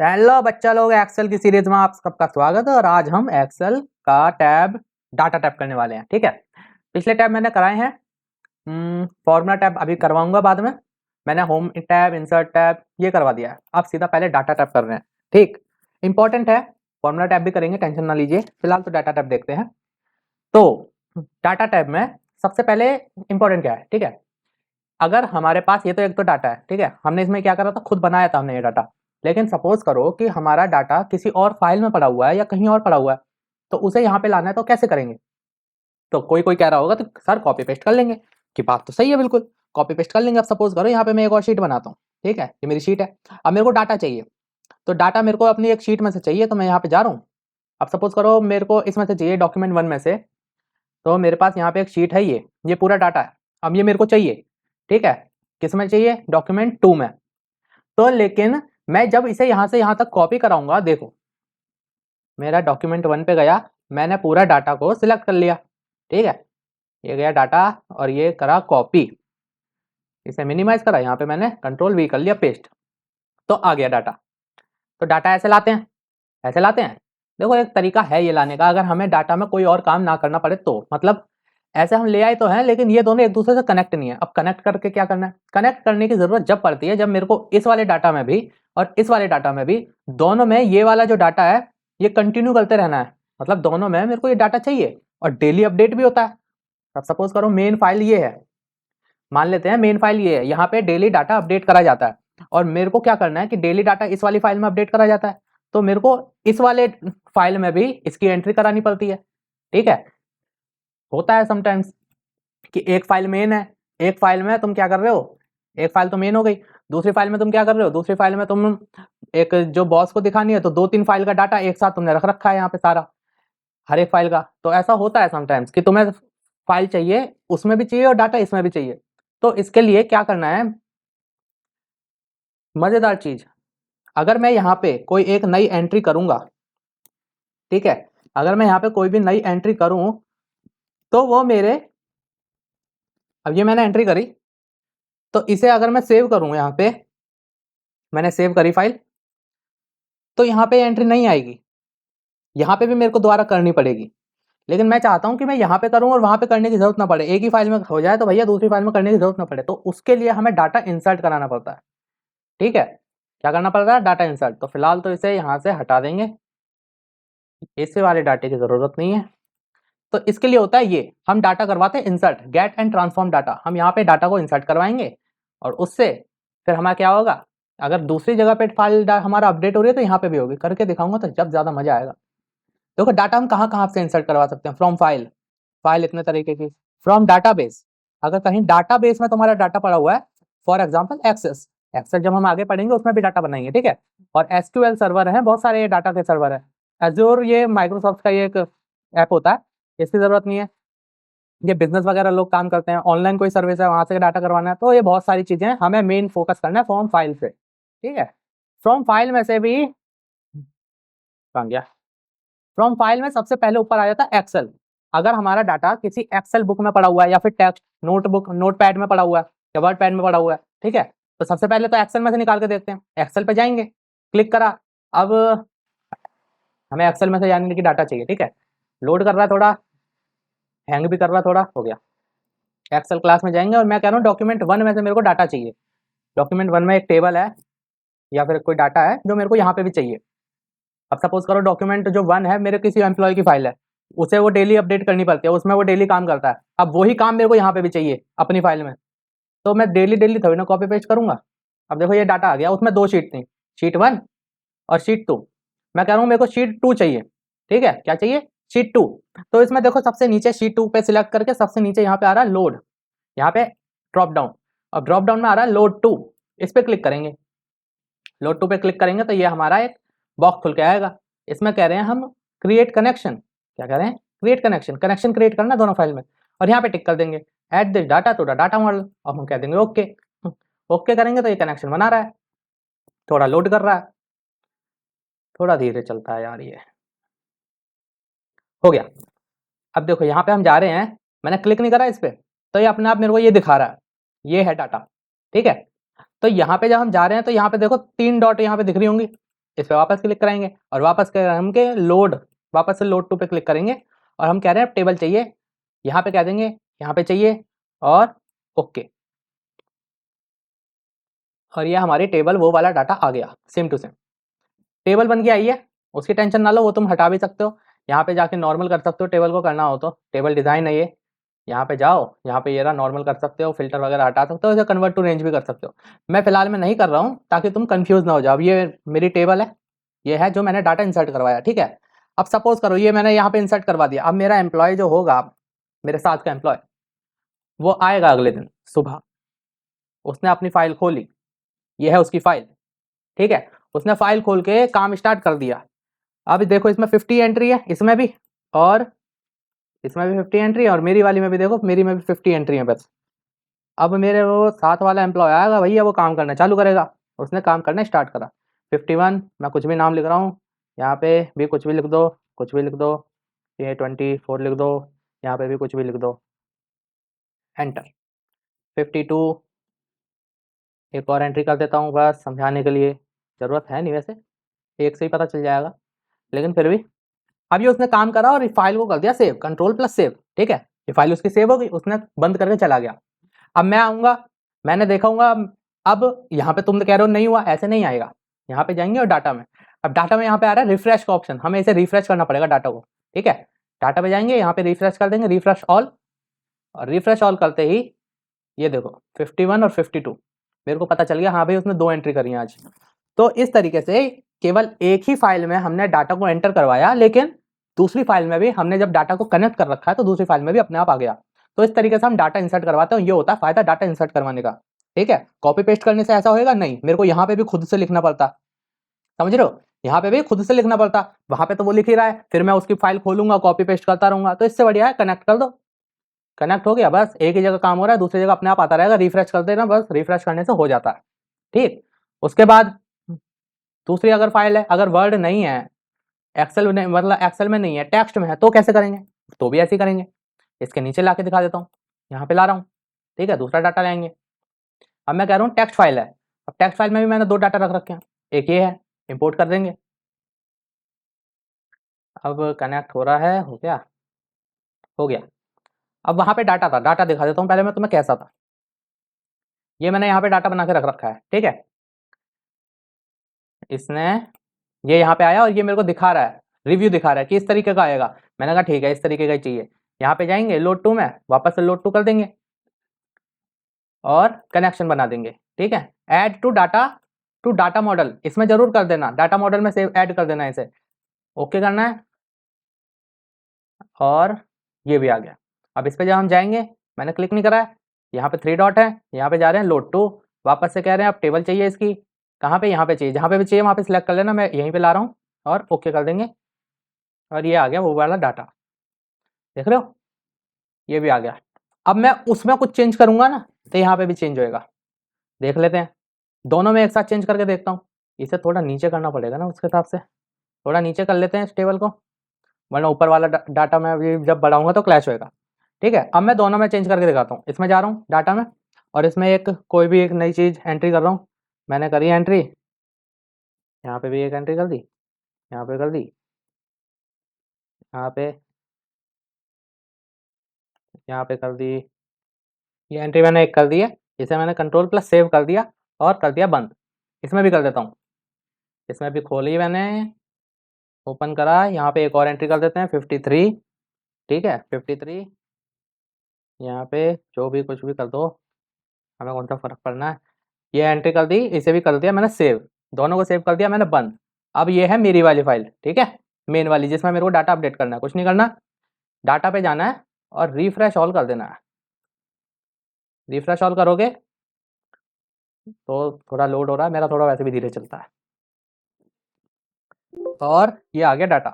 Hello बच्चा लोग, Excel की सीरीज में आप सबका स्वागत है। और आज हम एक्सेल का टैब डाटा टैब करने वाले हैं। ठीक है, पिछले टैब मैंने कराए हैं, फॉर्मूला टैब अभी करवाऊंगा बाद में। मैंने होम टैब, इंसर्ट टैब ये करवा दिया है। आप सीधा पहले डाटा टैब कर रहे हैं। ठीक, इंपॉर्टेंट है। फॉर्मूला टैब भी करेंगे, टेंशन ना लीजिए। फिलहाल तो डाटा टैब देखते हैं। तो डाटा टैब में सबसे पहले इंपॉर्टेंट क्या है? ठीक है, अगर हमारे पास ये तो एक तो डाटा है, ठीक है, हमने इसमें क्या करा था, खुद बनाया था हमने ये डाटा। लेकिन सपोज करो कि हमारा डाटा किसी और फाइल में पड़ा हुआ है या कहीं और पड़ा हुआ है, तो उसे यहाँ पे लाना है, तो कैसे करेंगे? तो कोई कोई कह रहा होगा तो सर कॉपी पेस्ट कर लेंगे। कि बात तो सही है, बिल्कुल कॉपी पेस्ट कर लेंगे। अब सपोज करो यहाँ पे मैं एक और शीट बनाता हूँ। ठीक है, ये मेरी शीट है। अब मेरे को डाटा चाहिए, तो डाटा मेरे को अपनी एक शीट में से चाहिए, तो मैं यहाँ पे जा रहा हूँ। अब सपोज करो मेरे को इसमें से चाहिए डॉक्यूमेंट 1 में से। तो मेरे पास यहाँ पे एक शीट है, ये पूरा डाटा है। अब ये मेरे को चाहिए, ठीक है, किस में चाहिए? डॉक्यूमेंट 2 में। तो लेकिन मैं जब इसे यहाँ से यहाँ तक कॉपी कराऊंगा, देखो मेरा डॉक्यूमेंट 1 पे गया, मैंने पूरा डाटा को सिलेक्ट कर लिया। ठीक है, ये गया डाटा और ये करा कॉपी, इसे मिनिमाइज करा, यहाँ पे मैंने कंट्रोल वी कर लिया, पेस्ट। तो आ गया डाटा। तो डाटा ऐसे लाते हैं, ऐसे लाते हैं। देखो एक तरीका है ये लाने का, अगर हमें डाटा में कोई और काम ना करना पड़े तो। मतलब ऐसे हम ले आए तो हैं, लेकिन ये दोनों एक दूसरे से कनेक्ट नहीं है। अब कनेक्ट करके क्या करना है? कनेक्ट करने की जरूरत जब पड़ती है जब मेरे को इस वाले डाटा में भी और इस वाले डाटा में भी, दोनों में ये वाला जो डाटा है ये कंटिन्यू करते रहना है। मतलब दोनों में मेरे को ये डाटा चाहिए और डेली अपडेट भी होता है। अब सपोज करो मेन फाइल ये है, मान लेते हैं मेन फाइल ये है, यहाँ पे डेली डाटा अपडेट करा जाता है। और मेरे को क्या करना है कि डेली डाटा इस वाली फाइल में अपडेट करा जाता है, तो मेरे को इस वाले फाइल में भी इसकी एंट्री करानी पड़ती है। ठीक है, होता है समटाइम्स कि एक फाइल मेन है, एक फाइल में तुम क्या कर रहे हो, एक फाइल तो मेन हो गई, दूसरी फाइल में तुम क्या कर रहे हो, दूसरी फाइल में तुम एक जो बॉस को दिखानी है, तो 2-3 फाइल का डाटा एक साथ तुमने रख रखा है यहाँ पे सारा, हर एक फाइल का। तो ऐसा होता है समटाइम्स कि तुम्हें फाइल चाहिए, उसमें भी चाहिए और डाटा इसमें भी चाहिए। तो इसके लिए क्या करना है, मजेदार चीज, अगर मैं यहाँ पे कोई एक नई एंट्री करूंगा, ठीक है, अगर मैं यहाँ पे कोई भी नई एंट्री करूं, तो वो मेरे, अब ये मैंने एंट्री करी, तो इसे अगर मैं सेव करूं, यहाँ पे मैंने सेव करी फाइल, तो यहाँ पे एंट्री नहीं आएगी, यहाँ पे भी मेरे को दोबारा करनी पड़ेगी। लेकिन मैं चाहता हूँ कि मैं यहाँ पे करूँ और वहाँ पे करने की जरूरत ना पड़े, एक ही फाइल में हो जाए, तो भैया दूसरी फाइल में करने की जरूरत ना पड़े। तो उसके लिए हमें डाटा इंसर्ट कराना पड़ता है। ठीक है, क्या करना पड़ता है? Data insert. तो फिलहाल तो इसे यहाँ से हटा देंगे, इसे वाले डाटे की जरूरत नहीं है। तो इसके लिए होता है ये, हम डाटा करवाते हैं insert, get and transform data. हम यहाँ पे डाटा को इंसर्ट करवाएंगे और उससे फिर हमारा क्या होगा, अगर दूसरी जगह पे फाइल हमारा अपडेट हो रही है तो यहाँ पे भी होगी। करके दिखाऊंगा तो जब ज्यादा मजा आएगा। देखो डाटा हम कहाँ कहाँ से इंसर्ट करवा सकते हैं। फ्रॉम फाइल, फाइल इतने तरीके की। फ्रॉम डाटाबेस, अगर कहीं डाटाबेस में तुम्हारा डाटा पड़ा हुआ है, फॉर एग्जांपल एक्सेस, एक्सेल जब हम आगे पढ़ेंगे उसमें भी डाटा बनाएंगे। ठीक है, और एसक्यूएल सर्वर है, बहुत सारे डाटा के सर्वर है। एज्योर ये माइक्रोसॉफ्ट का ये एक ऐप होता है, इसकी जरूरत नहीं है। ये बिजनेस वगैरह लोग काम करते हैं, ऑनलाइन कोई सर्विस है वहां से डाटा करवाना है, तो ये बहुत सारी चीजें हैं। हमें मेन फोकस करना है फ्रॉम फाइल से। ठीक है, फ्रॉम फाइल में से भी कहाँ गया, फ्रॉम फाइल में सबसे पहले ऊपर आ जाता है एक्सेल। अगर हमारा डाटा किसी एक्सेल बुक में पड़ा हुआ है या फिर टेक्स्ट नोटबुक नोटपैड में पड़ा हुआ है या वर्ड पैड में पड़ा हुआ है, ठीक है, तो सबसे पहले तो एक्सेल में से निकाल के देखते हैं। एक्सेल पे जाएंगे, क्लिक करा, अब हमें एक्सेल में से यानी कि डाटा चाहिए। ठीक है, लोड कर रहा है थोड़ा, हैंग भी कर रहा है थोड़ा, हो गया। एक्सेल क्लास में जाएंगे और मैं कह रहा हूँ डॉक्यूमेंट 1 में से मेरे को डाटा चाहिए। डॉक्यूमेंट 1 में एक टेबल है या फिर कोई डाटा है जो मेरे को यहाँ पे भी चाहिए। अब सपोज करो डॉक्यूमेंट जो 1 है मेरे किसी एम्प्लॉय की फाइल है, उसे वो डेली अपडेट करनी पड़ती है, उसमें वो डेली काम करता है। अब वही काम मेरे को यहाँ पे भी चाहिए अपनी फाइल में, तो मैं डेली डेली थोड़ी ना कॉपी पेस्ट करूंगा। अब देखो ये डाटा आ गया, उसमें 2 शीट थी, शीट 1 और शीट 2। मैं कह रहा हूँ मेरे को शीट 2 चाहिए। ठीक है, क्या चाहिए? शीट 2। तो इसमें देखो सबसे नीचे शीट 2 पे सिलेक्ट करके सबसे नीचे यहाँ पे आ रहा है लोड, यहाँ पे ड्रॉप डाउन, और ड्रॉप डाउन में आ रहा है लोड 2। इस पे क्लिक करेंगे, लोड 2 पे क्लिक करेंगे तो ये हमारा एक बॉक्स खुल के आएगा। इसमें कह रहे हैं हम क्रिएट कनेक्शन, क्या कह रहे हैं? क्रिएट कनेक्शन, कनेक्शन क्रिएट करना दोनों फाइल में, और यहाँ पे टिक कर देंगे add this data to the data model, और हम कह देंगे ओके। ओके करेंगे तो ये कनेक्शन बना रहा है, थोड़ा लोड कर रहा है, थोड़ा धीरे चलता है यार ये, हो गया। अब देखो यहाँ पे हम जा रहे हैं, मैंने क्लिक नहीं करा इस पे, तो ये अपने आप मेरे को ये दिखा रहा है, ये है डाटा। ठीक है, तो यहाँ पे जब हम जा रहे हैं तो यहाँ पे देखो 3 डॉट यहाँ पे दिख रही होंगी, इस पर वापस क्लिक करेंगे और वापस हम के लोड, वापस से लोड टू पे क्लिक करेंगे और हम कह रहे हैं टेबल चाहिए, यहाँ पे कह देंगे यहाँ पे चाहिए और ओके, और ये हमारी टेबल वो वाला डाटा आ गया सेम टू सेम। टेबल बन के आई है, उसकी टेंशन ना लो, वो तुम हटा भी सकते हो, यहाँ पे जाके नॉर्मल कर सकते हो टेबल को करना हो तो। टेबल डिज़ाइन है ये, यहाँ पे जाओ, यहाँ पे ये रहा, नॉर्मल कर सकते हो, फिल्टर वगैरह हटा सकते हो, इसे कन्वर्ट टू रेंज भी कर सकते हो। मैं फिलहाल में नहीं कर रहा हूँ ताकि तुम कंफ्यूज ना हो जाओ। अब ये मेरी टेबल है, ये है जो मैंने डाटा इंसर्ट करवाया, ठीक है। अब सपोज करो ये मैंने यहाँ पे इंसर्ट करवा दिया, अब मेरा एम्प्लॉय जो होगा, मेरे साथ का एम्प्लॉय, वो आएगा अगले दिन सुबह, उसने अपनी फाइल खोली, ये है उसकी फाइल, ठीक है। उसने फाइल खोल के काम स्टार्ट कर दिया। अब देखो इसमें 50 एंट्री है, इसमें भी, और इसमें भी 50 एंट्री है, और मेरी वाली में भी देखो, मेरी में भी 50 एंट्री है बस। अब मेरे वो साथ वाला एम्प्लॉय आएगा भैया, वो काम करना चालू करेगा, उसने काम करना स्टार्ट करा। 51, मैं कुछ भी नाम लिख रहा हूँ, यहाँ पे भी कुछ भी लिख दो, कुछ भी लिख दो, ये 24 लिख दो, यहाँ पे भी कुछ भी लिख दो, एंटर। 52, एक और एंट्री कर देता हूँ बस समझाने के लिए, ज़रूरत है नहीं वैसे, एक से ही पता चल जाएगा, लेकिन फिर भी। अब ये उसने काम करा और इस फाइल को कर दिया सेव, कंट्रोल प्लस सेव, ठीक है। ये फाइल उसकी सेव हो गई, उसने बंद करके चला गया। अब मैं आऊँगा, मैंने देखूँगा, अब यहाँ पे तुम कह रहे हो नहीं हुआ, ऐसे नहीं आएगा। यहाँ पे जाएंगे और डाटा में, अब डाटा में यहाँ पे आ रहा है रिफ्रेश का ऑप्शन, हमें इसे रिफ्रेश करना पड़ेगा डाटा को, ठीक है। डाटा पे जाएंगे, यहाँ पे रिफ्रेश कर देंगे, रिफ्रेश ऑल, और रिफ्रेश ऑल करते ही ये देखो 51 और 52 मेरे को पता चल गया, हाँ भाई उसने 2 एंट्री करी है आज। तो इस तरीके से केवल एक ही फाइल में हमने डाटा को एंटर करवाया, लेकिन दूसरी फाइल में भी हमने जब डाटा को कनेक्ट कर रखा है तो दूसरी फाइल में भी अपने आप आ गया। तो इस तरीके से हम डाटा इंसर्ट करवाते हैं, ये होता है फायदा डाटा इंसर्ट करवाने का, ठीक है। कॉपी पेस्ट करने से ऐसा होएगा नहीं, मेरे को यहाँ पे भी खुद से लिखना पड़ता, समझ रहे हो, यहाँ पे भी खुद से लिखना पड़ता, वहां पे तो वो लिख ही रहा है, फिर मैं उसकी फाइल खोलूंगा कॉपी पेस्ट करता रहूंगा। तो इससे बढ़िया है कनेक्ट कर दो, कनेक्ट हो गया, बस एक ही जगह काम हो रहा है, दूसरी जगह अपने आप आता रहेगा, रिफ्रेश कर देना, बस रिफ्रेश करने से हो जाता है, ठीक। उसके बाद दूसरी अगर फाइल है, अगर वर्ड नहीं है, एक्सेल में, मतलब एक्सेल में नहीं है, टेक्स्ट में है, तो कैसे करेंगे, तो भी ऐसे ही करेंगे। इसके नीचे ला के दिखा देता हूँ, यहाँ पे ला रहा हूँ, ठीक है, दूसरा डाटा लाएंगे। अब मैं कह रहा हूँ टेक्स्ट फाइल है, अब टेक्स्ट फाइल में भी मैंने 2 डाटा रख रखे हैं, एक ये है, इंपोर्ट कर देंगे। अब कनेक्ट हो रहा है, हो गया, हो गया। अब वहाँ पे डाटा था, डाटा दिखा देता हूँ पहले मैं तुम्हें कैसा था। ये मैंने यहाँ पे डाटा बना के रख रखा है, ठीक है। इसने, ये यहाँ पे आया और ये मेरे को दिखा रहा है, रिव्यू दिखा रहा है कि इस तरीके का आएगा। मैंने कहा ठीक है, इस तरीके का ही चाहिए। यहाँ पे जाएंगे लोड टू में, वापस से लोड टू कर देंगे और कनेक्शन बना देंगे, ठीक है। ऐड टू डाटा मॉडल, इसमें जरूर कर देना, डाटा मॉडल में सेव ऐड कर देना, इसे ओके करना है, और ये भी आ गया। अब इस पे जब हम जाएंगे, मैंने क्लिक नहीं करा है, यहाँ पे 3 डॉट है, यहाँ पे जा रहे हैं लोड टू, वापस से कह रहे हैं अब टेबल चाहिए इसकी, कहाँ पे, यहाँ पे चाहिए, जहाँ पे भी चाहिए वहाँ पे सिलेक्ट कर लेना, मैं यहीं पे ला रहा हूँ और ओके कर देंगे, और ये आ गया वो वाला डाटा, देख रहे हो, ये भी आ गया। अब मैं उसमें कुछ चेंज करूंगा ना, तो यहाँ पे भी चेंज होएगा, देख लेते हैं, दोनों में एक साथ चेंज करके देखता हूँ। इसे थोड़ा नीचे करना पड़ेगा ना, उसके हिसाब से थोड़ा नीचे कर लेते हैं इस टेबल को, वरना ऊपर वाला डाटा में अभी जब बढ़ाऊंगा तो क्लैश होएगा, ठीक है। अब मैं दोनों में चेंज करके दिखाता हूँ, इसमें जा रहा हूँ डाटा में, और इसमें एक कोई भी एक नई चीज़ एंट्री कर रहा हूँ, मैंने करी एंट्री, यहाँ पे भी एक एंट्री कर दी, यहाँ पे कर दी, यहाँ पे, यहाँ पे कर दी, ये एंट्री मैंने एक कर दी है, इसे मैंने कंट्रोल प्लस सेव कर दिया और कर दिया बंद। इसमें भी कर देता हूँ, इसमें भी खोली मैंने, ओपन करा, यहाँ पे एक और एंट्री कर देते हैं 53, ठीक है 53, यहाँ पे जो भी कुछ भी कर दो, हमें कौन सा फ़र्क पड़ना है। ये एंट्री कर दी, इसे भी कर दिया मैंने सेव, दोनों को सेव कर दिया मैंने बंद। अब ये है मेरी वाली फाइल, ठीक है, मेन वाली, जिसमें मेरे को डाटा अपडेट करना है, कुछ नहीं करना, डाटा पे जाना है और रिफ्रेश ऑल कर देना है। रिफ्रेश ऑल करोगे तो थोड़ा लोड हो रहा है, मेरा थोड़ा वैसे भी धीरे चलता है, और ये आ गया डाटा,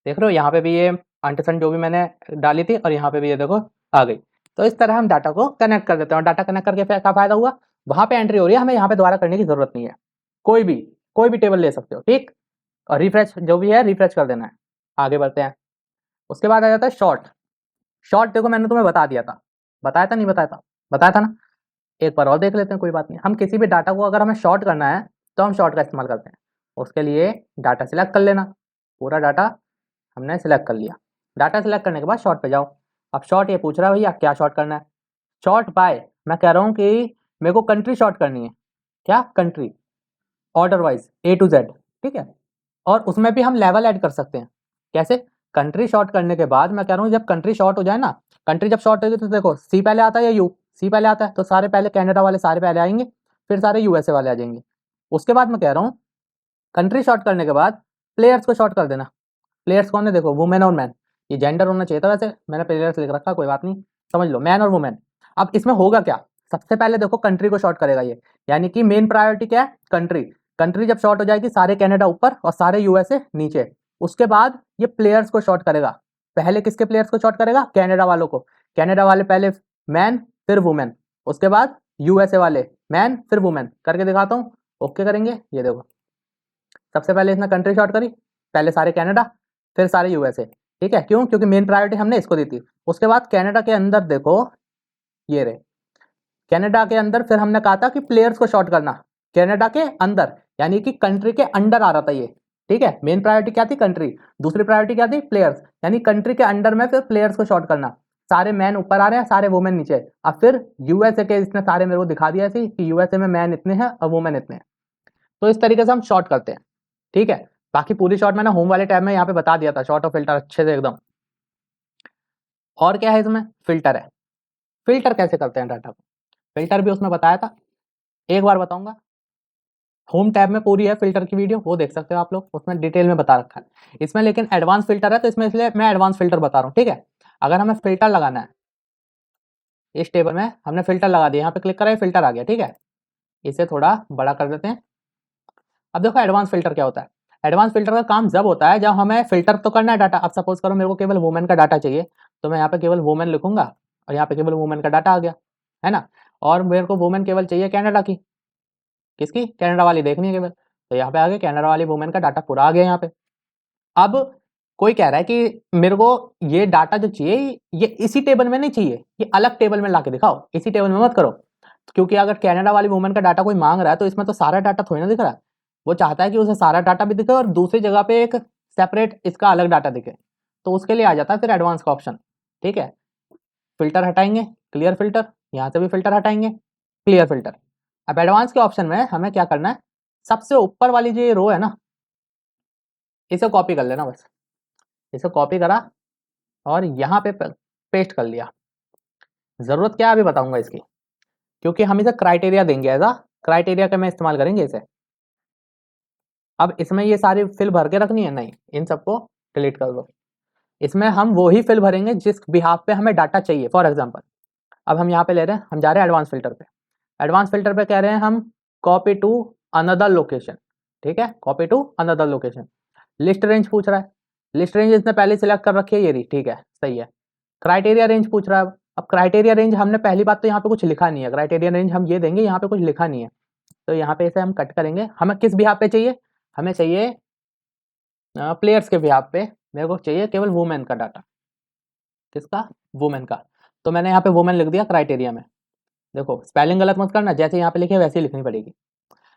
देख रहे हो, यहाँ पे भी ये अंटसन जो भी मैंने डाली थी, और यहाँ पे भी ये देखो आ गई। तो इस तरह हम डाटा को कनेक्ट कर देते हैं, और डाटा कनेक्ट करके फिर क्या फायदा हुआ, वहाँ पे एंट्री हो रही है, हमें यहाँ पे दोबारा करने की जरूरत नहीं है, कोई भी टेबल ले सकते हो, ठीक। और रिफ्रेश जो भी है रिफ्रेश कर देना है। आगे बढ़ते हैं, उसके बाद आ जाता है शॉर्ट। शॉर्ट देखो मैंने तुम्हें बता दिया था, बताया था नहीं बताया था, बताया था ना, एक बार और देख लेते हैं, कोई बात नहीं। हम किसी भी डाटा को अगर हमें शॉर्ट करना है तो हम शॉर्ट का इस्तेमाल करते हैं। उसके लिए डाटा सिलेक्ट कर लेना, पूरा डाटा हमने सिलेक्ट कर लिया। डाटा सिलेक्ट करने के बाद शॉर्ट पे जाओ। अब शॉर्ट ये पूछ रहा है भैया क्या शॉर्ट करना है, शॉर्ट बाय, मैं कह रहा हूँ कि मेरे को कंट्री शॉर्ट करनी है, क्या country, order wise A to Z, ठीक है। और उसमें भी हम लेवल ऐड कर सकते हैं, कैसे, कंट्री शॉर्ट करने के बाद मैं कह रहा हूँ जब कंट्री शॉर्ट हो जाए ना, कंट्री जब शॉर्ट होगी तो देखो C पहले आता है या U, C पहले आता है तो सारे पहले कनाडा वाले सारे पहले आएंगे, फिर सारे USA वाले आ जाएंगे। उसके बाद मैं कह रहा हूँ कंट्री शॉर्ट करने के बाद प्लेयर्स को शॉर्ट कर देना। प्लेयर्स कौन है, देखो वुमेन और मैन, ये जेंडर होना चाहिए था, वैसे मैंने प्लेयर्स लिख रखा, कोई बात नहीं, समझ लो मैन और वुमेन। अब इसमें होगा क्या, सबसे पहले देखो कंट्री को शॉर्ट करेगा ये, यानी कि मेन प्रायोरिटी क्या है, कंट्री। कंट्री जब शॉर्ट हो जाएगी सारे कनाडा ऊपर और सारे यूएसए नीचे, उसके बाद ये प्लेयर्स को शॉर्ट करेगा। पहले किसके प्लेयर्स को शॉर्ट करेगा, कनाडा वालों को, कनाडा वाले पहले मैन फिर वुमेन, उसके बाद यूएसए वाले मैन फिर वुमेन, करके दिखाता हूँ, ओके करेंगे। ये देखो सबसे पहले इसने कंट्री शॉर्ट करी, पहले सारे कनाडा फिर सारे यूएसए, ठीक है, क्यों, क्योंकि मेन प्रायोरिटी हमने इसको दी थी। उसके बाद कनाडा के अंदर देखो ये रहे, कनाडा के अंदर फिर हमने कहा था कि प्लेयर्स को शॉर्ट करना, कनाडा के अंदर यानी कि कंट्री के अंडर आ रहा था ये, ठीक है। मेन प्रायोरिटी क्या थी, कंट्री, दूसरी प्रायोरिटी क्या थी, प्लेयर्स, यानी कंट्री के अंडर में फिर प्लेयर्स को शॉर्ट करना। सारे मैन ऊपर आ रहे हैं, सारे वुमेन नीचे। अब फिर यूएसए के इसने सारे मेरे को दिखा दिया ऐसे कि यूएसए में मैन इतने हैं और वुमेन इतने हैं, तो इस तरीके से हम शॉर्ट करते हैं, ठीक है। बाकी पूरी शॉर्ट मैंने होम वाले टैब में यहाँ पे बता दिया था, शॉर्ट और फिल्टर अच्छे से एकदम। और क्या है इसमें, फिल्टर है, फिल्टर कैसे करते हैं डाटा को, फिल्टर भी उसमें बताया था, एक बार बताऊंगा। होम टैब में पूरी है फिल्टर की वीडियो, वो देख सकते हो आप लोग, उसमें डिटेल में बता रखा है। इसमें लेकिन एडवांस फिल्टर है तो इसमें इसलिए मैं एडवांस फिल्टर बता रहा हूँ, ठीक है। अगर हमें फिल्टर लगाना है, इस टेबल में हमने फिल्टर लगा दिया, यहाँ पे क्लिक करा, फिल्टर आ गया, ठीक है। इसे थोड़ा बड़ा कर देते हैं। अब देखो एडवांस फिल्टर क्या होता है, एडवांस फिल्टर का काम जब होता है जब हमें फिल्टर तो करना है डाटा। अब सपोज करो मेरे को केवल वुमेन का डाटा चाहिए, तो मैं यहाँ पे केवल वुमेन लिखूंगा और यहाँ पे केवल वुमेन का डाटा आ गया, है ना। और मेरे को वुमेन केवल चाहिए कनाडा की, किसकी, कनाडा वाली देखनी है केवल, तो यहाँ पे आ गया कनाडा वाली वुमेन का डाटा पूरा आ गया यहाँ पे। अब कोई कह रहा है कि मेरे को ये डाटा जो चाहिए ये इसी टेबल में नहीं चाहिए, ये अलग टेबल में ला के दिखाओ, इसी टेबल में मत करो, क्योंकि अगर कनाडा वाली वुमेन का डाटा कोई मांग रहा है तो इसमें तो सारा डाटा थोड़ी ना दिख रहा है, वो चाहता है कि उसे सारा डाटा भी दिखे और दूसरी जगह पे एक सेपरेट इसका अलग डाटा दिखे, तो उसके लिए आ जाता है फिर एडवांस का ऑप्शन, ठीक है। फिल्टर हटाएंगे, क्लियर फिल्टर, यहाँ से भी फिल्टर हटाएंगे, क्लियर फिल्टर। अब एडवांस के ऑप्शन में हमें क्या करना है, सबसे ऊपर वाली जो ये रो है ना, इसे कॉपी कर लेना बस, इसे कॉपी करा और यहाँ पे पेस्ट कर लिया। जरूरत क्या है अभी बताऊंगा इसकी, क्योंकि हम इसे क्राइटेरिया देंगे, ऐसा क्राइटेरिया का मैं इस्तेमाल करेंगे इसे। अब इसमें ये सारी फिल भर के रखनी है, नहीं, इन सबको डिलीट कर दो। इसमें हम वो ही फिल भरेंगे जिस बिहाफ पे हमें डाटा चाहिए। फॉर एग्जांपल अब हम यहाँ पे ले रहे हैं, हम जा रहे हैं एडवांस फिल्टर पे, एडवांस फिल्टर पे कह रहे हैं हम कॉपी टू अनदर लोकेशन, ठीक है, copy to another location. List range पूछ रहा है, लिस्ट रेंज इसने पहले सिलेक्ट कर रखी है, ये रही, ठीक है, सही है। क्राइटेरिया रेंज पूछ रहा है, अब क्राइटेरिया रेंज हमने पहली बात तो यहाँ पे कुछ लिखा नहीं है, क्राइटेरिया रेंज हम ये देंगे, यहाँ पे कुछ लिखा नहीं है, तो यहाँ पे इसे हम कट करेंगे। हमें किस बिहाफ पे चाहिए, हमें चाहिए प्लेयर्स के बिहाफ पे, मेरे को चाहिए केवल वुमेन का डाटा, किसका, वुमेन का, तो मैंने यहाँ पे वुमेन लिख दिया क्राइटेरिया में। देखो स्पेलिंग गलत मत करना, जैसे यहाँ पे लिखे वैसे ही लिखनी पड़ेगी।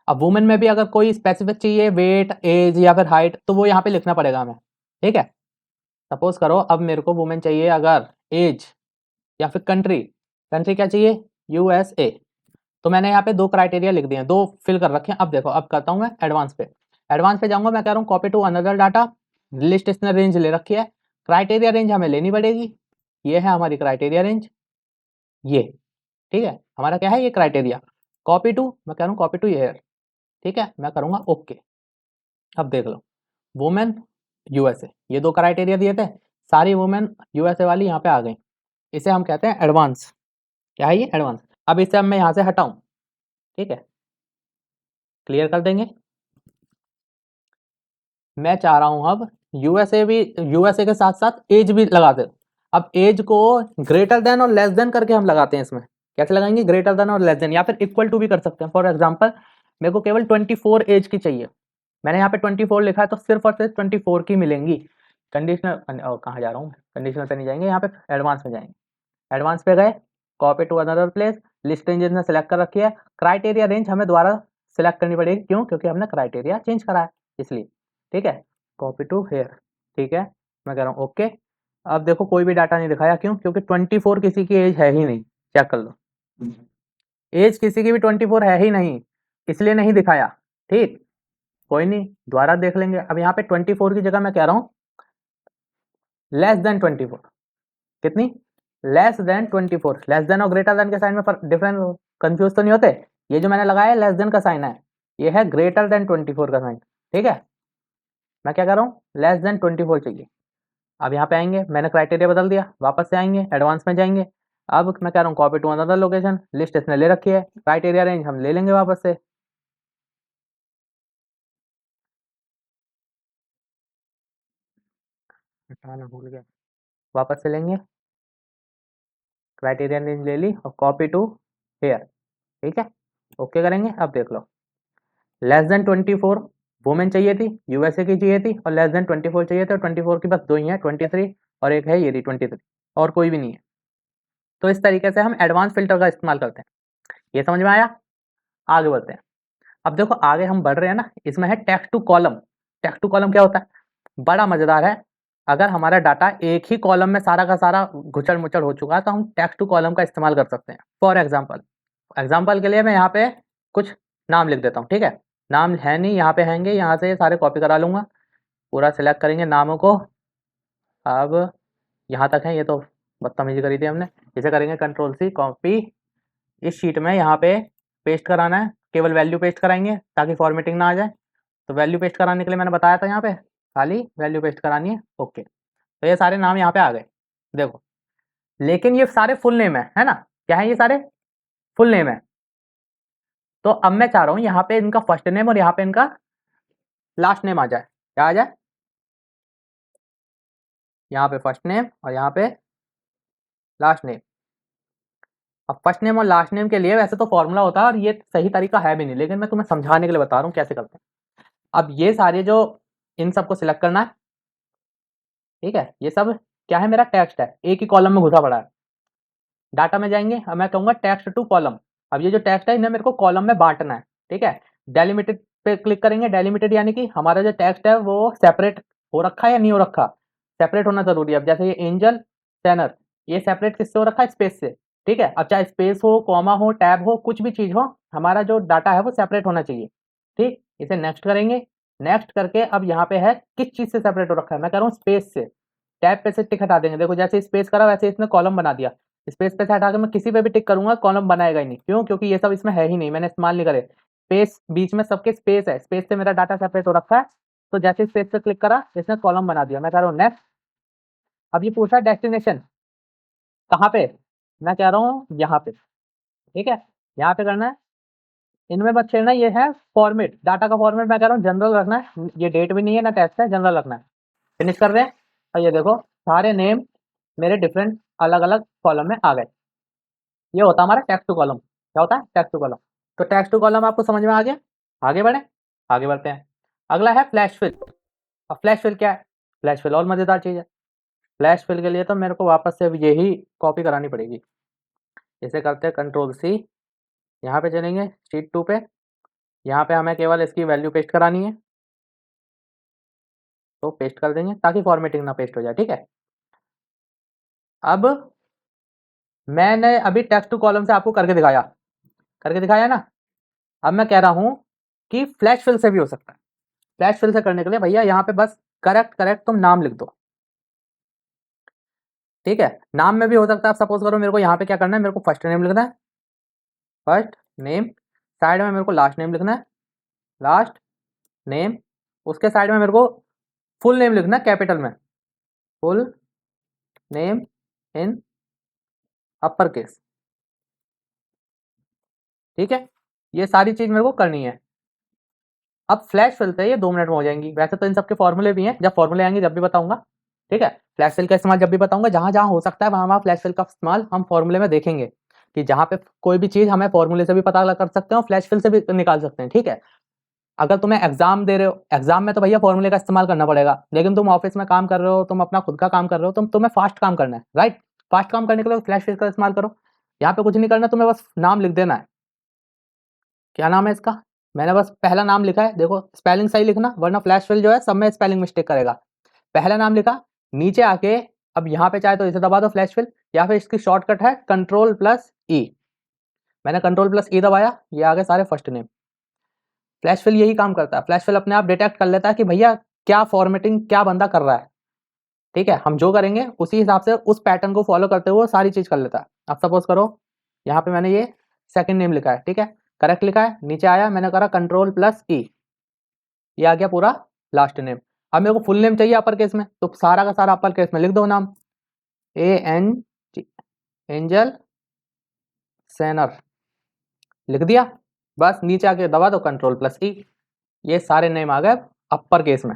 अब वुमेन में भी अगर कोई स्पेसिफिक चाहिए, वेट, एज या फिर हाइट, तो वो यहाँ पे लिखना पड़ेगा हमें, ठीक है। सपोज करो अब मेरे को वुमेन चाहिए अगर एज या फिर कंट्री, कंट्री क्या चाहिए, यूएसए, तो मैंने यहाँ पे दो क्राइटेरिया लिख दिए हैं, दो फिल कर रखे हैं। अब देखो अब करता हूँ मैं एडवांस पे, एडवांस पे जाऊंगा, मैं कह रहा हूँ copy to another data, list इसने रेंज ले रखी है, क्राइटेरिया रेंज हमें लेनी पड़ेगी, ये है हमारी क्राइटेरिया रेंज, ये, ठीक है, हमारा क्या है ये क्राइटेरिया। कॉपी टू, मैं कह रहा हूँ कॉपी टू ये, ठीक है, मैं करूँगा ओके। अब देख लो वुमेन यूएसए, ये दो क्राइटेरिया दिए थे, सारी वुमेन यूएसए वाली यहाँ पे आ गई, इसे हम कहते हैं एडवांस, क्या है ये, एडवांस। अब इसे अब मैं यहाँ से हटाऊं, ठीक है, क्लियर कर देंगे। मैं चाह रहा हूं अब यूएसए भी, यूएसए के साथ साथ एज भी लगा दे। अब एज को ग्रेटर देन और लेस देन करके हम लगाते हैं इसमें, कैसे लगाएंगे, ग्रेटर देन और लेस देन, या फिर इक्वल टू भी कर सकते हैं। फॉर एग्जांपल मेरे को केवल 24 एज की चाहिए, मैंने यहाँ पे 24 लिखा है, तो सिर्फ और सिर्फ 24 की मिलेंगी। कंडीशनल, कहाँ जा रहा हूँ, कंडीशनल पे नहीं जाएंगे, यहाँ पे एडवांस में जाएंगे, एडवांस पे गए, copy to another place, list range ने सेलेक्ट कर रखी है, क्राइटेरिया रेंज हमें दोबारा सिलेक्ट करनी पड़ेगी, क्यों, क्योंकि हमने क्राइटेरिया चेंज करा है, इसलिए, ठीक है, कॉपी टू हेयर, ठीक है, मैं कह रहा हूँ ओके। अब देखो कोई भी डाटा नहीं दिखाया, क्यों? क्योंकि 24 किसी की एज है ही नहीं, चेक कर लो, एज किसी की भी 24 है ही नहीं, इसलिए नहीं दिखाया, ठीक, कोई नहीं, दोबारा देख लेंगे। अब यहाँ पे 24 की जगह मैं कह रहा हूँ लेस देन 24, कितनी? लेस देन 24, लेस देन और ग्रेटर देन के साइन में डिफरेंस, कंफ्यूज तो नहीं होते? ये जो मैंने लगाया है लेस देन का साइन है, ये है ग्रेटर देन 24 का साइन, ठीक है, मैं क्या कर रहा हूँ, लेस देन 24 चाहिए। अब यहाँ पे आएंगे, मैंने क्राइटेरिया बदल दिया, वापस से आएंगे, एडवांस में जाएंगे, अब मैं कह रहा हूँ copy to another location, list इसने ले रखी है, क्राइटेरिया रेंज हम ले लेंगे वापस से, हटाना भूल गया, वापस से लेंगे, क्राइटेरिया रेंज ले ली और कॉपी टू हेयर, ठीक है, ओके करेंगे। अब देख लो, लेस देन 24 वुमेन चाहिए थी, यूएसए की चाहिए थी, और लेस देन 24 चाहिए थे, और 24 की बस दो ही हैं, 23 और एक है ये रही 23, और कोई भी नहीं है। तो इस तरीके से हम एडवांस फिल्टर का इस्तेमाल करते हैं, ये समझ में आया? आगे बढ़ते हैं। अब देखो आगे हम बढ़ रहे हैं ना, इसमें है text to column. Text to column क्या होता है? बड़ा मजेदार है। अगर हमारा डाटा एक ही कॉलम में सारा का सारा घुचड़ मुचड़ हो चुका है तो हम टेक्स्ट टू कॉलम का इस्तेमाल कर सकते हैं। फॉर एग्जाम्पल के लिए मैं यहाँ पे कुछ नाम लिख देता हूँ, ठीक है, नाम है नहीं, यहाँ पे हैंगे, यहाँ से सारे कॉपी करा लूंगा, पूरा सिलेक्ट करेंगे नामों को। अब यहाँ तक है, ये तो बदतमीजी करी थी हमने, इसे करेंगे कंट्रोल सी कॉपी, इस शीट में यहाँ पे पेस्ट कराना है, केवल वैल्यू पेस्ट कराएंगे ताकि फॉर्मेटिंग ना आ जाए। तो वैल्यू पेस्ट कराने के लिए मैंने बताया था यहाँ पे खाली वैल्यू पेस्ट करानी है, ओके। तो ये सारे नाम यहाँ पे आ गए, देखो, लेकिन ये सारे फुल नेम है ना, क्या है ये सारे फुल नेम है। तो अब मैं चाह रहा हूँ यहाँ पे इनका फर्स्ट नेम और यहाँ पे इनका लास्ट नेम आ जाए, क्या आ जाए? यहाँ पे फर्स्ट नेम और यहाँ पे लास्ट नेम। अब फर्स्ट नेम और लास्ट नेम के लिए वैसे तो फॉर्मूला होता है और ये सही तरीका है भी नहीं, लेकिन मैं तुम्हें समझाने के लिए बता रहा हूँ कैसे करते हैं। अब ये सारे जो इन सबको सिलेक्ट करना है, ठीक है, ये सब क्या है, मेरा टेक्स्ट है, एक ही कॉलम में घुसा पड़ा है। डाटा में जाएंगे, अब मैं कहूँगा टेक्स्ट टू कॉलम। अब ये जो टेक्स्ट है इन्हें मेरे को कॉलम में बांटना है, ठीक है, डेलिमिटेड पे क्लिक करेंगे। डेलिमिटेड यानी कि हमारा जो टेक्स्ट है वो सेपरेट हो रखा है या नहीं हो रखा, सेपरेट होना जरूरी है। अब जैसे ये एंजल सैनर, ये सेपरेट किससे हो रखा है? स्पेस से, ठीक है। अब चाहे स्पेस हो, कॉमा हो, टैब हो, कुछ भी चीज हो, हमारा जो डाटा है वो सेपरेट होना चाहिए, ठीक। इसे नेक्स्ट करेंगे, नेक्स्ट करके अब यहाँ पे है किस चीज से सेपरेट हो रखा है, मैं कह रहा हूँ स्पेस से। टैब पे से टिक हटा देंगे, देखो जैसे स्पेस करा वैसे इसने कॉलम बना दिया। स्पेस पे से हटा के मैं किसी पे भी टिक करूंगा कॉलम बनाएगा ही नहीं, क्यों? क्योंकि ये सब इसमें है ही नहीं, मैंने इस्तेमाल नहीं करे। स्पेस बीच में सबके स्पेस है, स्पेस से मेरा डाटा सेपरेट हो रखा है। तो जैसे स्पेस पे क्लिक करा इसने कॉलम बना दिया, मैं कह रहा हूँ नेक्स्ट। अब ये पूछा डेस्टिनेशन कहाँ पे, मैं कह रहा हूँ यहाँ पे, ठीक है, यहाँ पे करना है। इनमें बस छेड़ना ये है फॉर्मेट, डाटा का फॉर्मेट मैं कह रहा हूँ जनरल रखना है, ये डेट भी नहीं है ना टेक्स्ट है, जनरल रखना है। फिनिश कर रहे हैं और ये देखो सारे नेम मेरे डिफरेंट अलग अलग कॉलम में आ गए। ये होता है हमारा टेक्स्ट टू कॉलम। क्या होता है? Text to column. तो टेक्स्ट टू कॉलम आपको समझ में आ गया? आगे बढ़े, आगे बढ़ते हैं। अगला है फ्लैश फिल। अब फ्लैश फिल क्या है? फ्लैश फिल और मजेदार चीज है। फ्लैश फिल के लिए तो मेरे को वापस से यही कॉपी करानी पड़ेगी। इसे करते हैं कंट्रोल सी, यहाँ पे चलेंगे शीट 2 पे, यहाँ पे हमें केवल इसकी वैल्यू पेस्ट करानी है, तो पेस्ट कर देंगे ताकि फॉर्मेटिंग ना पेस्ट हो जाए, ठीक है। अब मैंने अभी टेक्स्ट टू कॉलम से आपको करके दिखाया ना। अब मैं कह रहा हूं कि फ्लैश फिल से भी हो सकता है। फ्लैश फिल से करने के लिए भैया यहाँ पे बस करेक्ट करेक्ट तुम नाम लिख दो, ठीक है। नाम में भी हो सकता है, आप सपोज करो मेरे को यहाँ पे क्या करना है, मेरे को फर्स्ट नेम लिखना है, फर्स्ट नेम, साइड में मेरे को लास्ट नेम लिखना है, लास्ट नेम, उसके साइड में मेरे को फुल नेम लिखना है कैपिटल में, full name in upper case, ठीक है। ये सारी चीज मेरे को करनी है। अब फ्लैश फिल से ये 2 मिनट में हो जाएंगी। वैसे तो इन सबके फॉर्मूले भी हैं, जब फॉर्मूले आएंगे जब भी बताऊंगा, ठीक है। फ्लैश फिल का इस्तेमाल जब भी बताऊंगा, जहां जहां हो सकता है वहां वहां फ्लैश फिल का इस्तेमाल हम फॉर्मूले में देखेंगे कि जहां पे कोई भी चीज हमें फॉर्मूले से भी पता कर सकते हैं और फ्लैश फिल से भी निकाल सकते हैं, ठीक है। अगर तुम्हें एग्जाम दे रहे हो, एग्जाम में तो भैया फॉर्मूले का इस्तेमाल करना पड़ेगा, लेकिन तुम ऑफिस में काम कर रहे हो, तुम अपना खुद का काम कर रहे हो, तुम्हें फास्ट काम करना है, राइट। फास्ट काम करने के लिए फ्लैश फिल का इस्तेमाल करो। यहाँ पे कुछ नहीं करना, तुम्हें बस नाम लिख देना है। क्या नाम है इसका? मैंने बस पहला नाम लिखा है, देखो स्पेलिंग सही लिखना वरना फ्लैश फिल जो है सब में स्पेलिंग मिस्टेक करेगा। पहला नाम लिखा, नीचे आके अब यहाँ पे चाहे तो इसे दबा दो फ्लैश फिल, या फिर इसकी शॉर्टकट है Ctrl+E। मैंने Ctrl+E दबाया, ये आगे सारे फर्स्ट नेम। फ्लैश फिल यही काम करता है, फ्लैश फिल अपने आप डिटेक्ट कर लेता है कि भैया क्या फॉर्मेटिंग क्या बंदा कर रहा है, ठीक है। हम जो करेंगे उसी हिसाब से उस पैटर्न को फॉलो करते हुए सारी चीज कर लेता है। अब सपोज करो यहाँ पे मैंने ये सेकंड नेम लिखा है, ठीक है, करेक्ट लिखा है, नीचे आया मैंने करा Ctrl+E, ये आ गया पूरा लास्ट नेम। अब मेरे को फुल नेम चाहिए अपर केस में, तो सारा का सारा अपर केस में लिख दो नाम, एंजल सेनर, लिख दिया। बस नीचे आके दबा दो Ctrl+E, ये सारे नेम आ गए अपर केस में,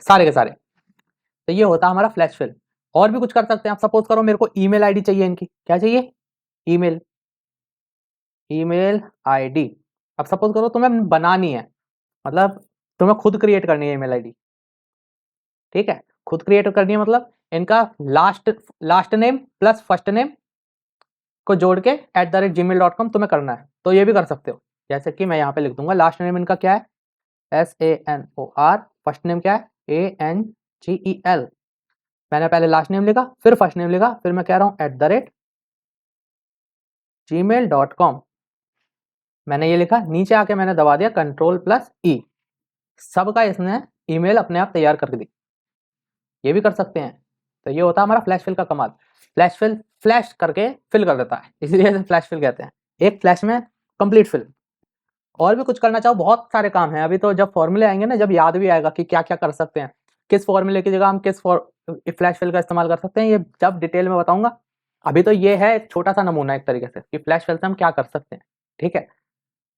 सारे के सारे। तो ये होता है हमारा फ्लैश फिल। और भी कुछ कर सकते हैं आप, सपोज करो मेरे को ईमेल आईडी चाहिए इनकी, क्या चाहिए, ईमेल आईडी। अब सपोज करो तुम्हें बनानी है, मतलब तुम्हें खुद क्रिएट करनी है ईमेल आईडी, ठीक है, खुद क्रिएट करनी है, मतलब इनका last name plus first name को जोड़ के @gmail.com तुम्हें करना है, तो ये भी कर सकते हो। जैसे कि मैं यहाँ पे लिख दूंगा लास्ट नेम इनका क्या है, SANOR, फर्स्ट नेम क्या है ANGEL। मैंने पहले लास्ट नेम लिखा फिर फर्स्ट नेम लिखा, फिर मैं कह रहा हूँ @gmail.com, मैंने ये लिखा, नीचे आके मैंने दबा दिया Ctrl+E, सबका इसने ईमेल अपने आप तैयार करके दी। ये भी कर सकते हैं। तो ये होता है हमारा फ्लैश फिल का कमाल। फ्लैश फिल फ्लैश करके फिल कर देता है, इसीलिए फ्लैश फिल कहते हैं, एक फ्लैश में कंप्लीट फिल। और भी कुछ करना चाहो बहुत सारे काम हैं, अभी तो जब फॉर्मूले आएंगे ना, जब याद भी आएगा कि क्या क्या कर सकते हैं, किस फॉर्मूले की जगह हम किस फ्लैश फिल का इस्तेमाल कर सकते हैं, ये जब डिटेल में बताऊंगा। अभी तो ये है एक छोटा सा नमूना एक तरीके से कि फ्लैश फिल से हम क्या कर सकते हैं, ठीक है।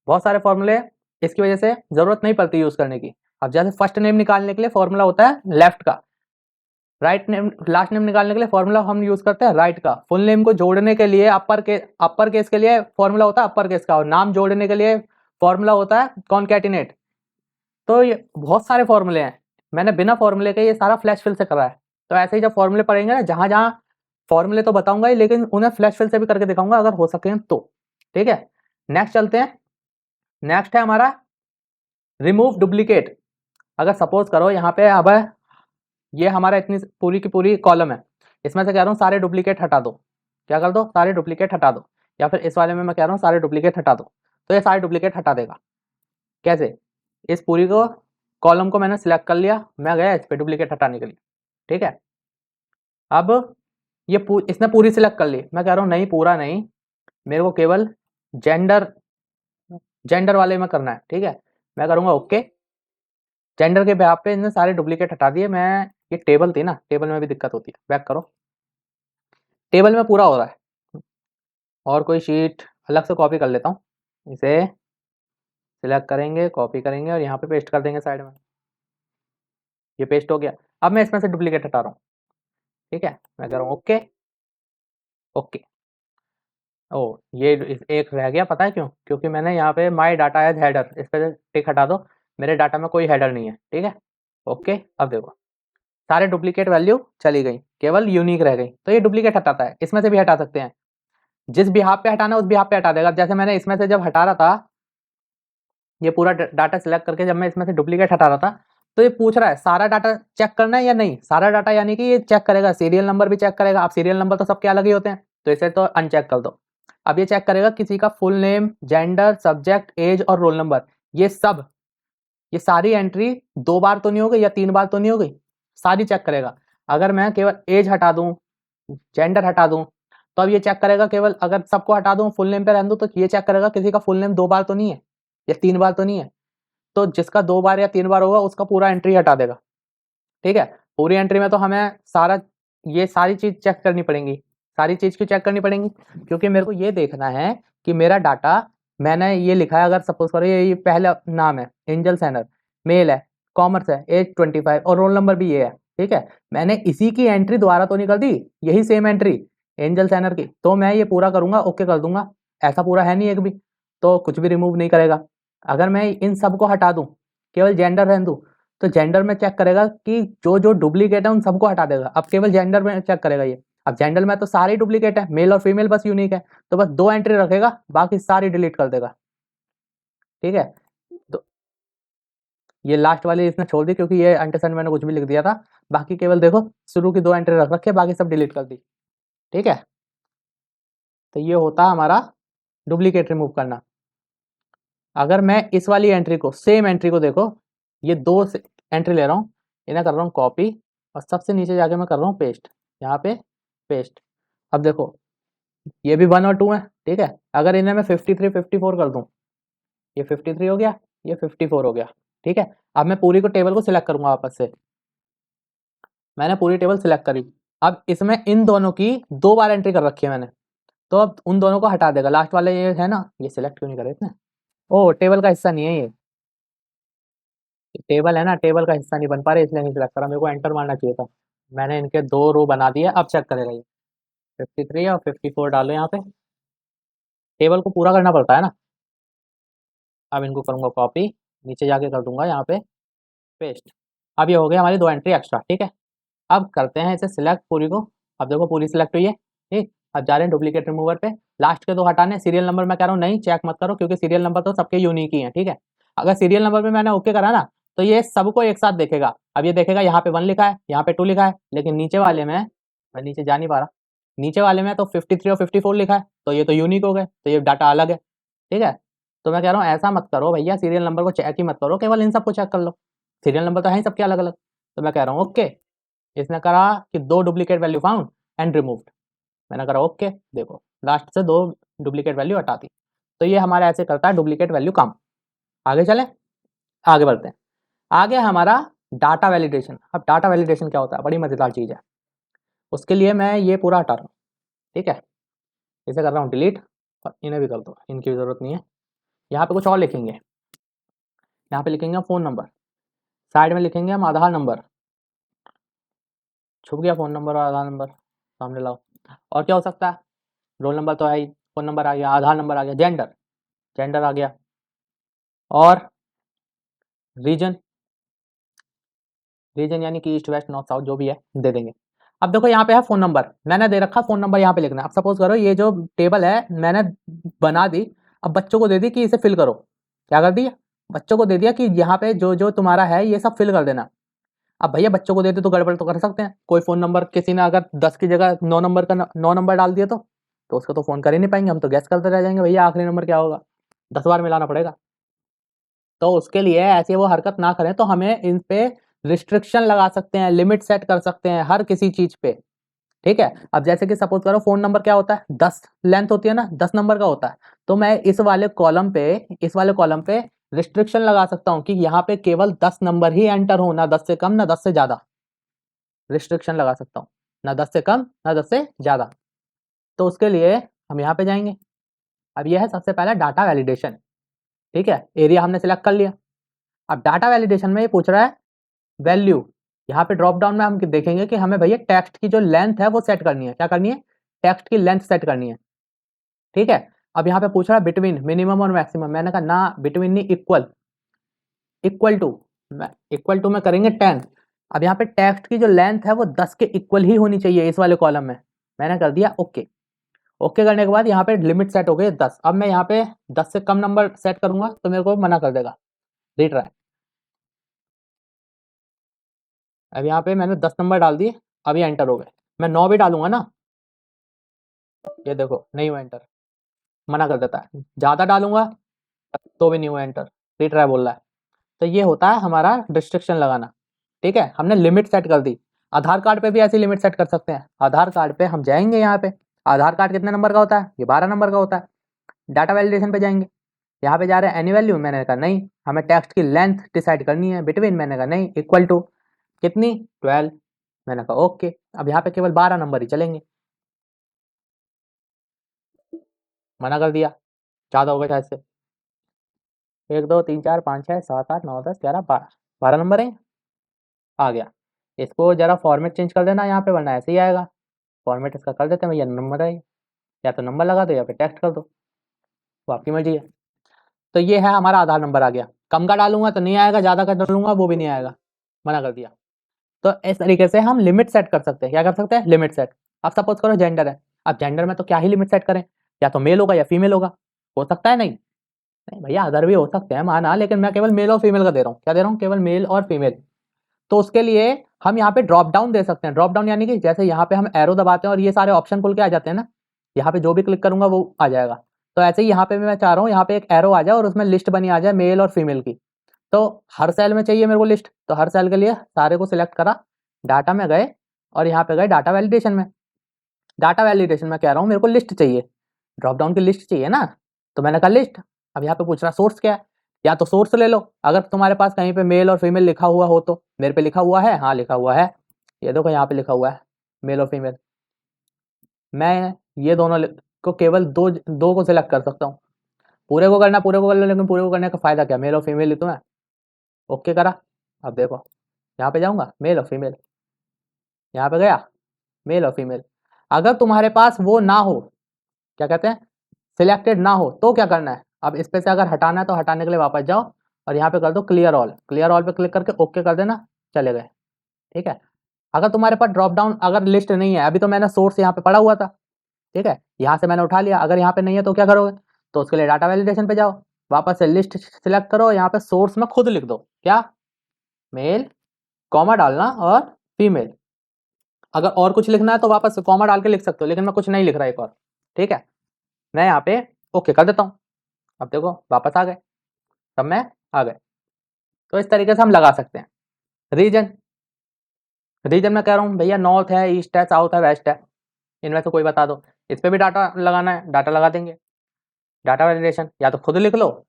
बहुत सारे फॉर्मूले इसकी वजह से जरूरत नहीं पड़ती यूज करने की। अब जैसे फर्स्ट नेम निकालने के लिए फॉर्मूला होता है लेफ्ट का, राइट नेम लास्ट नेम निकालने के लिए फॉर्मूला हम यूज करते हैं राइट का, फुल नेम को जोड़ने के लिए अपर केस के लिए फॉर्मूला होता है अपर केस का, और नाम जोड़ने के लिए फॉर्मूला होता है कॉनकैटिनेट। तो ये बहुत सारे फॉर्मूले हैं, मैंने बिना फॉर्मूले के ये सारा फ्लैश फिल से करा है। तो ऐसे ही जब फॉर्मूले पढ़ेंगे ना, जहां जहां फॉर्मूले तो बताऊंगा ही, लेकिन उन्हें फ्लैश फिल से भी करके दिखाऊंगा अगर हो सके तो, ठीक है। नेक्स्ट चलते हैं, नेक्स्ट है हमारा रिमूव डुप्लीकेट। अगर सपोज करो यहाँ पे अब ये हमारा इतनी पूरी की पूरी कॉलम है, इसमें से कह रहा हूँ सारे डुप्लीकेट हटा दो, क्या कर दो, सारे डुप्लीकेट हटा दो, या फिर इस वाले में मैं कह रहा हूँ सारे डुप्लीकेट हटा दो, तो ये सारे डुप्लीकेट हटा देगा। कैसे, इस पूरी को कॉलम को मैंने सिलेक्ट कर लिया, मैं गया इस पे डुप्लीकेट हटाने के लिए, ठीक है। अब ये इसने पूरी सिलेक्ट कर ली, मैं कह रहा हूँ नहीं पूरा नहीं, मेरे को केवल जेंडर वाले में करना है, ठीक है। मैं करूँगा ओके, जेंडर के बेहाफ पे इन्हें सारे डुप्लीकेट हटा दिए। मैं ये टेबल थी ना, टेबल में भी दिक्कत होती है, बैक करो, टेबल में पूरा हो रहा है। और कोई शीट अलग से कॉपी कर लेता हूँ, इसे सिलेक्ट करेंगे, कॉपी करेंगे और यहाँ पे पेस्ट कर देंगे साइड में, ये पेस्ट हो गया। अब मैं इसमें से डुप्लीकेट हटा रहा हूँ, ठीक है, मैं कर रहा हूँ ओके ओके। ओ ये एक रह गया, पता है क्यों, क्योंकि मैंने यहाँ पे माई डाटा एज हेडर, इस पर टिक हटा दो, मेरे डाटा में कोई हेडर नहीं है, ठीक है। ओके, अब देखो सारे डुप्लीकेट वैल्यू चली गई, केवल यूनिक रह गई, तो ये डुप्लीकेट हटाता है। इसमें से भी हटा सकते हैं, जिस बिहाफ पे हटाना उस बिहाफ पे हटा देगा। जैसे मैंने इसमें से जब हटा रहा था, ये पूरा डाटा सिलेक्ट करके जब मैं इसमें से डुप्लीकेट हटा रहा था, तो ये पूछ रहा है सारा डाटा चेक करना है या नहीं, सारा डाटा यानी कि ये चेक करेगा, सीरियल नंबर भी चेक करेगा। अब सीरियल नंबर तो सबके अलग ही होते हैं, तो इसे तो अनचेक कर दो। अब ये चेक करेगा किसी का full name, gender, subject, age और रोल नंबर, ये सारी एंट्री 2 बार तो नहीं हो गई या 3 बार तो नहीं हो गई, सारी चेक करेगा। अगर मैं केवल एज हटा दूं, जेंडर हटा दूं, तो अब ये चेक करेगा केवल, अगर सबको हटा दूं फुल नेम पे रहने दूं, तो ये चेक करेगा किसी का फुल नेम 2 बार तो नहीं है या 3 बार तो नहीं है। तो जिसका 2 बार या 3 बार होगा उसका पूरा एंट्री हटा देगा, ठीक है। पूरी एंट्री में तो हमें ये सारी चीज चेक करनी पड़ेंगी। सारी चीज क्यों चेक करनी पड़ेंगी, क्योंकि मेरे को ये देखना है कि मेरा डाटा, मैंने ये लिखा है, अगर सपोज करो ये पहला नाम है एंजल सैनर, मेल है, कॉमर्स है, एज 25 और रोल नंबर भी ये है, ठीक है। मैंने इसी की एंट्री दोबारा तो नहीं कर दी, यही सेम एंट्री एंजल सैनर की, तो मैं ये पूरा करूंगा, ओके कर दूंगा। ऐसा पूरा है नहीं एक भी, तो कुछ भी रिमूव नहीं करेगा। अगर मैं इन सबको हटा दूं, केवल जेंडर रहने दूं, तो जेंडर में चेक करेगा कि जो जो डुप्लीकेट है उन सबको हटा देगा। अब केवल जेंडर में चेक करेगा ये, अब जेंडर में तो सारे डुप्लीकेट है, मेल और फीमेल बस यूनिक है, तो बस 2 एंट्री रखेगा, बाकी सारी डिलीट कर देगा, ठीक है। ये लास्ट वाली इसने छोड़ दी क्योंकि ये एंटीसेंट मैंने कुछ भी लिख दिया था। बाकी केवल देखो शुरू की 2 एंट्री रख रखे, बाकी सब डिलीट कर दी। ठीक है, तो ये होता है हमारा डुप्लीकेट रिमूव करना। अगर मैं इस वाली एंट्री को, सेम एंट्री को देखो, ये 2 एंट्री ले रहा हूँ, इन्हें कर रहा हूँ कॉपी और सबसे नीचे जाके मैं कर रहा हूँ पेस्ट, यहाँ पे पेस्ट। अब देखो ये भी 1 और 2 है। ठीक है, अगर इन्हें मैं 53 54 कर दूं, ये 53 हो गया, ये 54 हो गया। ठीक है, अब मैं पूरी को टेबल को सिलेक्ट करूंगा वापस से। मैंने पूरी टेबल सिलेक्ट करी। अब इसमें इन दोनों की 2 बार एंट्री कर रखी है मैंने, तो अब उन दोनों को हटा देगा। लास्ट वाले ये है ना, ये सिलेक्ट क्यों नहीं करे इसने? ओ टेबल का हिस्सा नहीं है ये, टेबल है ना, टेबल का हिस्सा नहीं बन पा रहा इसलिए नहीं सिलेक्ट करा। मेरे को एंटर मारना चाहिए था। मैंने इनके 2 रो बना दिए, अब चेक करेगा ये। 53 और 54 डालो यहाँ पे, टेबल को पूरा करना पड़ता है ना। अब इनको करूँगा कॉपी, नीचे जाके कर दूंगा यहाँ पे पेस्ट। अब ये हो गया हमारी 2 एंट्री एक्स्ट्रा। ठीक है, अब करते हैं इसे सिलेक्ट पूरी को। अब देखो पूरी सिलेक्ट हुई है। ठीक, अब जा रहे हैं डुप्लीकेट रिमूवर पे, लास्ट के 2 हटाने। सीरियल नंबर मैं कह रहा हूँ नहीं, चेक मत करो क्योंकि सीरियल नंबर तो सबके यूनिक ही हैं। ठीक है, अगर सीरियल नंबर पे मैंने ओके करा ना, तो ये सबको एक साथ देखेगा। अब ये देखेगा यहाँ पे 1 लिखा है, यहाँ पे 2 लिखा है, लेकिन नीचे वाले में, मैं नीचे जा नहीं पा रहा, नीचे वाले में तो 53 और 54 लिखा है, तो ये तो यूनिक हो गए, तो ये डाटा अलग है। ठीक है, तो मैं कह रहा हूँ ऐसा मत करो भैया, सीरियल नंबर को चेक ही मत करो, केवल इन सबको चेक कर लो। सीरियल नंबर तो है ही सबके अलग अलग। तो मैं कह रहा हूँ ओके। इसने करा कि 2 duplicate value found and removed. मैंने करा ओके, देखो लास्ट से 2 डुप्लीकेट वैल्यू हटा दी। तो ये हमारा ऐसे करता है डुप्लीकेट वैल्यू काम। आगे चले, आगे बढ़ते हैं। आगे हमारा डाटा वैलिडेशन। अब डाटा वैलिडेशन क्या होता है, बड़ी मजेदार चीज़ है। उसके लिए मैं ये पूरा हटा रहा हूँ। ठीक है, इसे कर रहा हूँ डिलीट और इन्हें भी कर दो, इनकी ज़रूरत नहीं है। यहाँ पे कुछ और लिखेंगे, यहाँ पे लिखेंगे फ़ोन नंबर, साइड में लिखेंगे हम आधार नंबर। छुप गया फ़ोन नंबर और आधार नंबर, सामने लाओ। और क्या हो सकता है, रोल नंबर तो है ही, फ़ोन नंबर आ गया, आधार नंबर आ गया, जेंडर, जेंडर आ गया, और रीजन, रीजन यानी कि ईस्ट वेस्ट नॉर्थ साउथ जो भी है दे देंगे। अब देखो यहाँ पे है फ़ोन नंबर, मैंने दे रखा फ़ोन नंबर यहाँ पे लिखना है। अब सपोज करो ये जो टेबल है मैंने बना दी, अब बच्चों को दे दी कि इसे फिल करो। क्या कर दिया, बच्चों को दे दिया कि यहाँ पे जो जो तुम्हारा है ये सब फिल कर देना। अब भैया बच्चों को देते तो गड़बड़ तो कर सकते हैं, कोई फ़ोन नंबर किसी ने अगर 10 की जगह 9 नंबर का 9 नंबर डाल दिया तो उसको तो फ़ोन कर ही नहीं पाएंगे, हम तो गैस करते रह जाएंगे भैया आखिरी नंबर क्या होगा, 10 बार मिलाना पड़ेगा। तो उसके लिए ऐसी वो हरकत ना करें, तो हमें इन पे रिस्ट्रिक्शन लगा सकते हैं, लिमिट सेट कर सकते हैं हर किसी चीज पे। ठीक है, अब जैसे कि सपोज करो फोन नंबर क्या होता है, 10 लेंथ होती है ना, 10 नंबर का होता है। तो मैं इस वाले कॉलम पे रिस्ट्रिक्शन लगा सकता हूं कि यहाँ पे केवल 10 नंबर ही एंटर हो, ना 10 से कम ना 10 से ज्यादा। रिस्ट्रिक्शन लगा सकता हूँ, ना 10 से कम ना 10 से ज्यादा। तो उसके लिए हम यहाँ पे जाएंगे। अब यह है सबसे पहला डाटा वैलिडेशन। ठीक है, एरिया हमने सिलेक्ट कर लिया। अब डाटा वैलिडेशन में ये पूछ रहा है वैल्यू। यहाँ पे ड्रॉप डाउन में हम देखेंगे कि हमें भैया टेक्स्ट की जो लेंथ है वो सेट करनी है। क्या करनी है, टेक्स्ट की लेंथ सेट करनी है। ठीक है, अब यहाँ पे पूछ रहा है बिटवीन मिनिमम और मैक्सिमम, मैंने कहा ना बिटवीन नहीं, equal, equal to, equal to में करेंगे 10। अब यहाँ पे टेक्स्ट की जो लेंथ है वो 10 के इक्वल ही होनी चाहिए इस वाले कॉलम में। मैंने कर दिया ओके। ओके करने के बाद यहाँ पे लिमिट सेट हो गई 10। अब मैं यहाँ पे 10 से कम नंबर सेट करूंगा तो मेरे को मना कर देगा, रीट्राई। अब यहाँ पे मैंने 10 नंबर डाल दिए, अभी एंटर हो गए। मैं 9 भी डालूंगा ना, ये देखो नहीं हुआ एंटर, मना कर देता है। ज़्यादा डालूंगा तो भी नहीं हुआ एंटर, रीट्राई बोल रहा है। तो ये होता है हमारा रिस्ट्रिक्शन लगाना। ठीक है, हमने लिमिट सेट कर दी। आधार कार्ड पे भी ऐसी लिमिट सेट कर सकते हैं। आधार कार्ड पे हम जाएंगे, यहाँ पे आधार कार्ड कितने नंबर का होता है, ये 12 नंबर का होता है। डाटा वैलिडेशन पे जाएंगे, यहाँ पे जा रहे हैं एनी वैल्यू, मैंने कहा नहीं, हमें टेक्स्ट की लेंथ डिसाइड करनी है। बिटवीन मैंने कहा नहीं, इक्वल टू कितनी, 12, मैंने कहा ओके। अब यहाँ पे केवल 12 नंबर ही चलेंगे, मना कर दिया, ज़्यादा हो गया शायद से। 1 2 3 4 5 6 7 8 9 10 11 12, 12 नंबर है, आ गया। इसको जरा फॉर्मेट चेंज कर देना यहाँ पे, वरना ऐसे ही आएगा। फॉर्मेट इसका कर देते हैं भैया, नंबर है, या तो नंबर लगा दो या फिर टेक्स्ट कर दो, वो आपकी मर्जी है। तो ये है हमारा आधार नंबर आ गया। कम का डालूंगा तो नहीं आएगा, ज़्यादा का डालूंगा वो भी नहीं आएगा, मना कर दिया। तो इस तरीके से हम लिमिट सेट कर सकते हैं। क्या कर सकते हैं, लिमिट सेट। अब सपोज करो जेंडर है, अब जेंडर में तो क्या ही लिमिट सेट करें, या तो मेल होगा या फीमेल होगा, हो सकता है नहीं, नहीं भैया अदर भी हो सकते हैं माना, लेकिन मैं केवल मेल और फीमेल का दे रहा हूँ। क्या दे रहा हूँ? केवल मेल और फीमेल। तो उसके लिए हम यहाँ पे ड्रॉप डाउन दे सकते हैं। ड्रॉप डाउन यानी कि जैसे यहाँ पे हम एरो दबाते हैं और ये सारे ऑप्शन खुल के आ जाते हैं ना, यहाँ पे जो भी क्लिक करूंगा वो आ जाएगा। तो ऐसे ही यहाँ पे भी मैं चाह रहा हूँ यहाँ पे एक एरो आ जाए और उसमें लिस्ट बनी आ जाए मेल और फीमेल की। तो हर सेल में चाहिए मेरे को लिस्ट, तो हर सेल के लिए सारे को सिलेक्ट करा, डाटा में गए और यहाँ पे गए डाटा वैलिडेशन में। डाटा वैलिडेशन में कह रहा हूँ मेरे को लिस्ट चाहिए, ड्रॉप डाउन की लिस्ट चाहिए ना, तो मैंने कहा लिस्ट। अब यहाँ पे पूछ रहा सोर्स क्या है, या तो सोर्स ले लो, अगर तुम्हारे पास कहीं पे मेल और फीमेल लिखा हुआ हो तो। मेरे पे लिखा हुआ है, हाँ लिखा हुआ है, ये देखो यहाँ पे लिखा हुआ है मेल और फीमेल। मैं ये दोनों को केवल दो दो को सिलेक्ट कर सकता हूँ। पूरे को करना पूरे को कर लो, लेकिन पूरे को करने का फायदा क्या, मेल और फीमेल ही तो है। ओके करा, अब देखो यहाँ पे जाऊंगा मेल और फीमेल, यहाँ पे गया मेल और फीमेल। अगर तुम्हारे पास वो ना हो, क्या कहते हैं, सिलेक्टेड ना हो, तो क्या करना है, अब इस पे से अगर हटाना है तो हटाने के लिए वापस जाओ और यहाँ पे कर दो क्लियर ऑल। क्लियर ऑल पे क्लिक करके ओके कर देना, चले गए। ठीक है। अगर तुम्हारे पास ड्रॉप डाउन अगर लिस्ट नहीं है, अभी तो मैंने सोर्स यहाँ पे पड़ा हुआ था, ठीक है, यहाँ से मैंने उठा लिया, अगर यहाँ पे नहीं है तो क्या करोगे, तो उसके लिए डाटा वैलिडेशन पे जाओ, वापस से लिस्ट सिलेक्ट करो, यहाँ पे सोर्स में खुद लिख दो क्या, मेल, कॉमा डालना और फीमेल। अगर और कुछ लिखना है तो वापस से कॉमा डाल के लिख सकते हो, लेकिन मैं कुछ नहीं लिख रहा एक और। ठीक है, मैं यहाँ पे ओके कर देता हूँ। अब देखो वापस आ गए, तब मैं आ गए। तो इस तरीके से हम लगा सकते हैं। रीजन, रीजन में कह रहा हूँ भैया नॉर्थ है, ईस्ट है, साउथ है, वेस्ट है, इनमें से कोई बता दो। इस पर भी डाटा लगाना है, डाटा लगा देंगे। डाटा वैलिडेशन या तो खुद लिख लो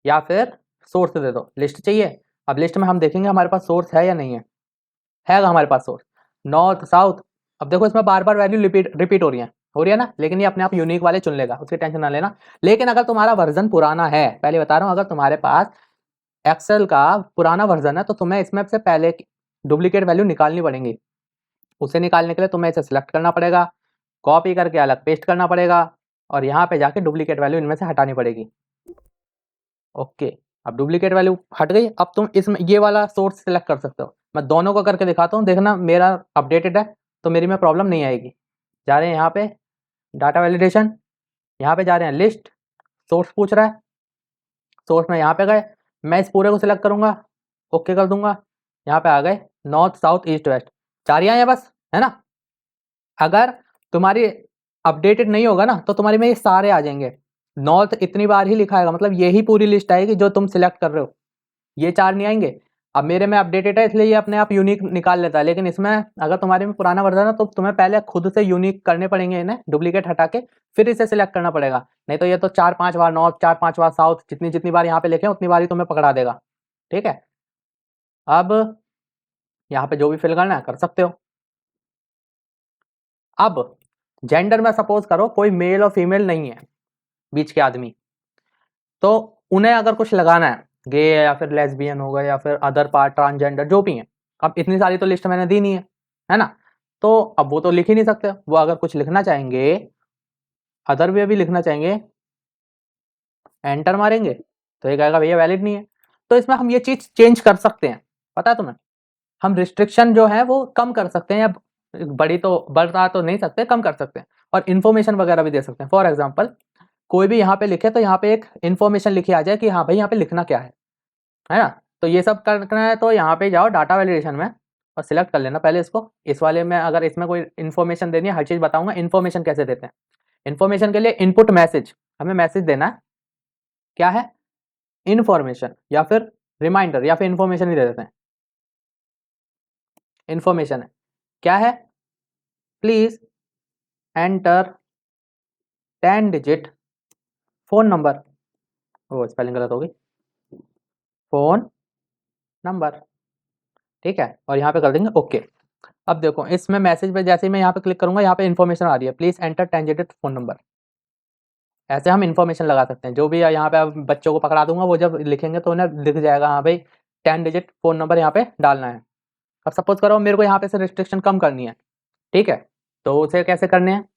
या फिर सोर्स दे दो। लिस्ट चाहिए, अब लिस्ट में हम देखेंगे हमारे पास सोर्स है या नहीं है हमारे पास सोर्स, नॉर्थ साउथ। अब देखो इसमें बार बार वैल्यू रिपीट हो रही है ना, लेकिन ये अपने आप यूनिक वाले चुन लेगा, उसकी टेंशन ना लेना। लेकिन अगर तुम्हारा वर्जन पुराना है, पहले बता रहा हूँ, अगर तुम्हारे पास एक्सेल का पुराना वर्जन है तो तुम्हें इसमें से पहले डुप्लीकेट वैल्यू निकालनी पड़ेंगी। उसे निकालने के लिए तुम्हें इसे सिलेक्ट करना पड़ेगा, कॉपी करके अलग पेस्ट करना पड़ेगा और यहाँ पे जाके डुप्लीकेट वैल्यू इनमें से हटानी पड़ेगी। ओके, अब डुप्लीकेट वैल्यू हट गई। अब तुम इसमें ये वाला सोर्स सिलेक्ट कर सकते हो। मैं दोनों को करके दिखाता हूँ, देखना मेरा अपडेटेड है तो मेरी में प्रॉब्लम नहीं आएगी। जा रहे हैं यहाँ पे डाटा वैलिडेशन, यहाँ पे जा रहे हैं लिस्ट, सोर्स पूछ रहा है, सोर्स में यहाँ पे गए, मैं इस पूरे को सिलेक्ट करूंगा, ओके कर दूंगा। यहाँ पे आ गए नॉर्थ साउथ ईस्ट वेस्ट, चार ही आए हैं बस, है ना। अगर तुम्हारी अपडेटेड नहीं होगा ना तो तुम्हारी में ये सारे आ जाएंगे। नॉर्थ इतनी बार ही लिखा आएगा, मतलब यही पूरी लिस्ट आएगी जो तुम सिलेक्ट कर रहे हो, ये चार नहीं आएंगे। अब मेरे में अपडेटेड है इसलिए ये अपने आप यूनिक निकाल लेता है, लेकिन इसमें अगर तुम्हारे में पुराना वर्जन है तो तुम्हें पहले खुद से यूनिक करने पड़ेंगे, इन्हें डुप्लीकेट हटा के फिर इसे सिलेक्ट करना पड़ेगा। नहीं तो ये तो 4-5 बार नॉर्थ, 4-5 बार साउथ, जितनी जितनी बार यहाँ पे लिखे उतनी बार ही तुम्हें पकड़ा देगा। ठीक है, अब यहाँ पे जो भी फिल करना है कर सकते हो। अब जेंडर में सपोज करो कोई मेल और फीमेल नहीं है बीच के आदमी, तो उन्हें अगर कुछ लगाना है, गे या फिर लेस्बियन हो गए या फिर अदर पार्ट ट्रांसजेंडर जो भी है, अब इतनी सारी तो लिस्ट मैंने दी नहीं है ना, तो अब वो तो लिख ही नहीं सकते। वो अगर कुछ लिखना चाहेंगे, अदर वे भी लिखना चाहेंगे, एंटर मारेंगे तो ये कहेगा भैया वैलिड नहीं है। तो इसमें हम ये चीज चेंज कर सकते हैं, पता है तुम्हें, हम रिस्ट्रिक्शन जो है वो कम कर सकते हैं, या बढ़ा तो नहीं सकते, कम कर सकते हैं। और इन्फॉर्मेशन वगैरह भी दे सकते हैं। फॉर एग्जाम्पल कोई भी यहाँ पे लिखे तो यहाँ पे एक इन्फॉर्मेशन लिखी आ जाए कि हाँ भाई यहाँ पे लिखना क्या है ना। तो ये सब करना है तो यहाँ पे जाओ डाटा वैलिडेशन में और सिलेक्ट कर लेना पहले इसको। इस वाले में अगर इसमें कोई इन्फॉर्मेशन देनी है, हर चीज़ बताऊंगा इन्फॉर्मेशन कैसे देते हैं। इन्फॉर्मेशन के लिए इनपुट मैसेज, हमें मैसेज देना है, क्या है, इन्फॉर्मेशन या फिर रिमाइंडर या फिर इन्फॉर्मेशन ही दे देते हैं। इन्फॉर्मेशन है क्या है, please enter 10 digit phone number, वो स्पेलिंग गलत होगी, फोन नंबर। ठीक है, और यहाँ पे कर देंगे ओके। अब देखो इसमें मैसेज पे जैसे ही मैं यहाँ पे क्लिक करूंगा, यहाँ पे इन्फॉर्मेशन आ रही है, please enter 10 digit phone number. ऐसे हम इन्फॉर्मेशन लगा सकते हैं। जो भी यहाँ पे अब बच्चों को पकड़ा दूंगा, वो जब लिखेंगे तो उन्हें दिख जाएगा हाँ भाई 10 डिजिट फोन नंबर यहाँ पे डालना है। अब सपोज करो मेरे को यहाँ पे से रिस्ट्रिक्शन कम करनी है, ठीक है, तो उसे कैसे करने हैं।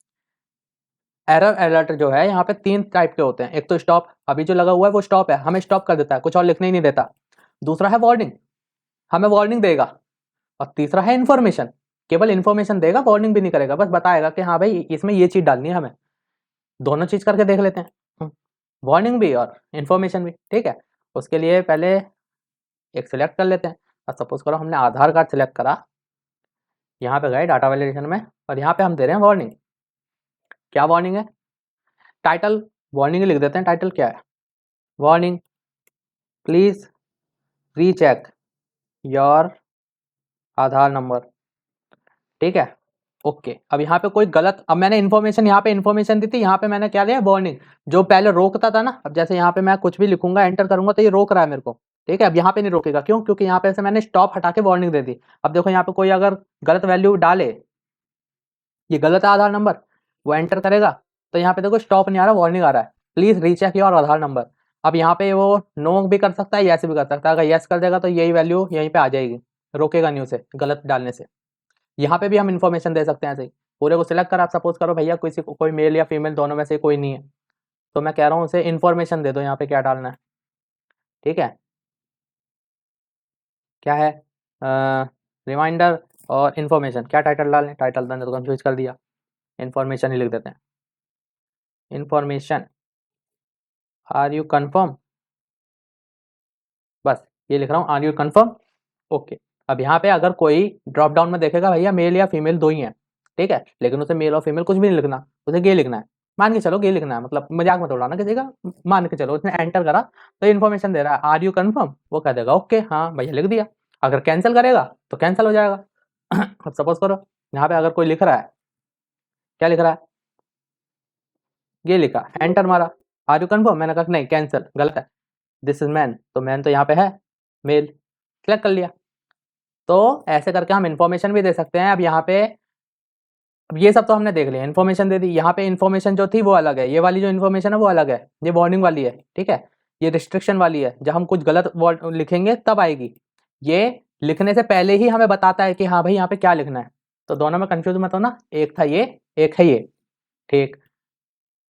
एरर अलर्ट जो है यहाँ पे 3 टाइप के होते हैं। एक तो स्टॉप, अभी जो लगा हुआ है वो स्टॉप है, हमें स्टॉप कर देता है, कुछ और लिखने ही नहीं देता। दूसरा है वार्निंग, हमें वार्निंग देगा। और तीसरा है इन्फॉर्मेशन, केवल इन्फॉर्मेशन देगा, वार्निंग भी नहीं करेगा, बस बताएगा कि हाँ भाई इसमें ये चीज डालनी है हमें। दोनों चीज करके देख लेते हैं। वार्निंग भी और इन्फॉर्मेशन भी, ठीक है। उसके लिए पहले एक सिलेक्ट कर लेते हैं। और सपोज करो हमने आधार कार्ड सिलेक्ट करा, यहाँ पे गए डाटा वैलिडेशन में और यहाँ पे हम दे रहे हैं वार्निंग। क्या वार्निंग है? टाइटल वार्निंग लिख देते हैं। टाइटल क्या है? Warning please recheck your Aadhaar number, ठीक है। ओके, अब यहाँ पे कोई गलत, अब मैंने इन्फॉर्मेशन यहाँ पे इन्फॉर्मेशन दी थी, यहाँ पे मैंने क्या दिया? वार्निंग। जो पहले रोकता था ना, अब जैसे यहाँ पे मैं कुछ भी लिखूंगा एंटर करूंगा तो ये रोक रहा है मेरे को, ठीक है। अब यहाँ पे नहीं रोकेगा, क्यों? क्योंकि यहाँ पे से मैंने स्टॉप हटा के वार्निंग दे दी। अब देखो यहाँ पे कोई अगर गलत वैल्यू डाले, ये गलत है आधार नंबर, वो एंटर करेगा तो यहाँ पे देखो स्टॉप नहीं आ रहा, वार्निंग आ रहा है, please recheck your Aadhaar number. अब यहाँ पे वो नो भी कर सकता है, यस भी कर सकता है। अगर यस कर देगा तो यही वैल्यू यहीं पे आ जाएगी, रोकेगा नहीं उसे गलत डालने से। यहाँ पे भी हम इन्फॉर्मेशन दे सकते हैं ऐसे ही। पूरे को सिलेक्ट कर, आप सपोज करो भैया किसी को, कोई मेल या फीमेल दोनों में से कोई नहीं है, तो मैं कह रहा हूँ उसे इन्फॉर्मेशन दे दो। यहाँ पे क्या डालना है, ठीक है, क्या है? रिमाइंडर और इन्फॉर्मेशन। क्या टाइटल डालें? टाइटल मैंने तो कंफ्यूज कर दिया, इन्फॉर्मेशन ही लिख देते हैं। इन्फॉर्मेशन आर यू कन्फर्म, बस ये लिख रहा हूँ, आर यू कन्फर्म। ओके। अब यहाँ पे अगर कोई ड्रॉप डाउन में देखेगा भैया मेल या फीमेल दो ही हैं, ठीक है, लेकिन उसे मेल और फीमेल कुछ भी नहीं लिखना, उसे गे लिखना है। मान के चलो गे लिखना है, मतलब मजाक मत उड़ाना किसी का। मान के चलो उसने एंटर करा तो इन्फॉर्मेशन दे रहा है आर यू कन्फर्म, वो कह देगा ओके हाँ भैया लिख दिया। अगर कैंसिल करेगा तो कैंसिल हो जाएगा। अब सपोज करो यहाँ पे अगर कोई लिख रहा है, क्या लिख रहा है? ये लिखा, एंटर मारा, आर यू कन्फर्म, मैंने कहा नहीं कैंसिल, गलत है, दिस इज मैन, तो मैन तो यहाँ पे है, मेल, सेलेक्ट कर लिया। तो ऐसे करके हम इन्फॉर्मेशन भी दे सकते हैं। अब यहाँ पे, अब ये सब तो हमने देख लिया, इन्फॉर्मेशन दे दी। यहाँ पे इन्फॉर्मेशन जो थी वो अलग है, ये वाली जो इन्फॉर्मेशन है वो अलग है, ये वार्निंग वाली है, ठीक है। ये रिस्ट्रिक्शन वाली है, जब हम कुछ गलत वर्ड लिखेंगे तब आएगी। ये लिखने से पहले ही हमें बताता है कि हाँ भाई यहाँ पे क्या लिखना है। तो दोनों में कंफ्यूज मत होना, एक था ये, एक है ये, ठीक।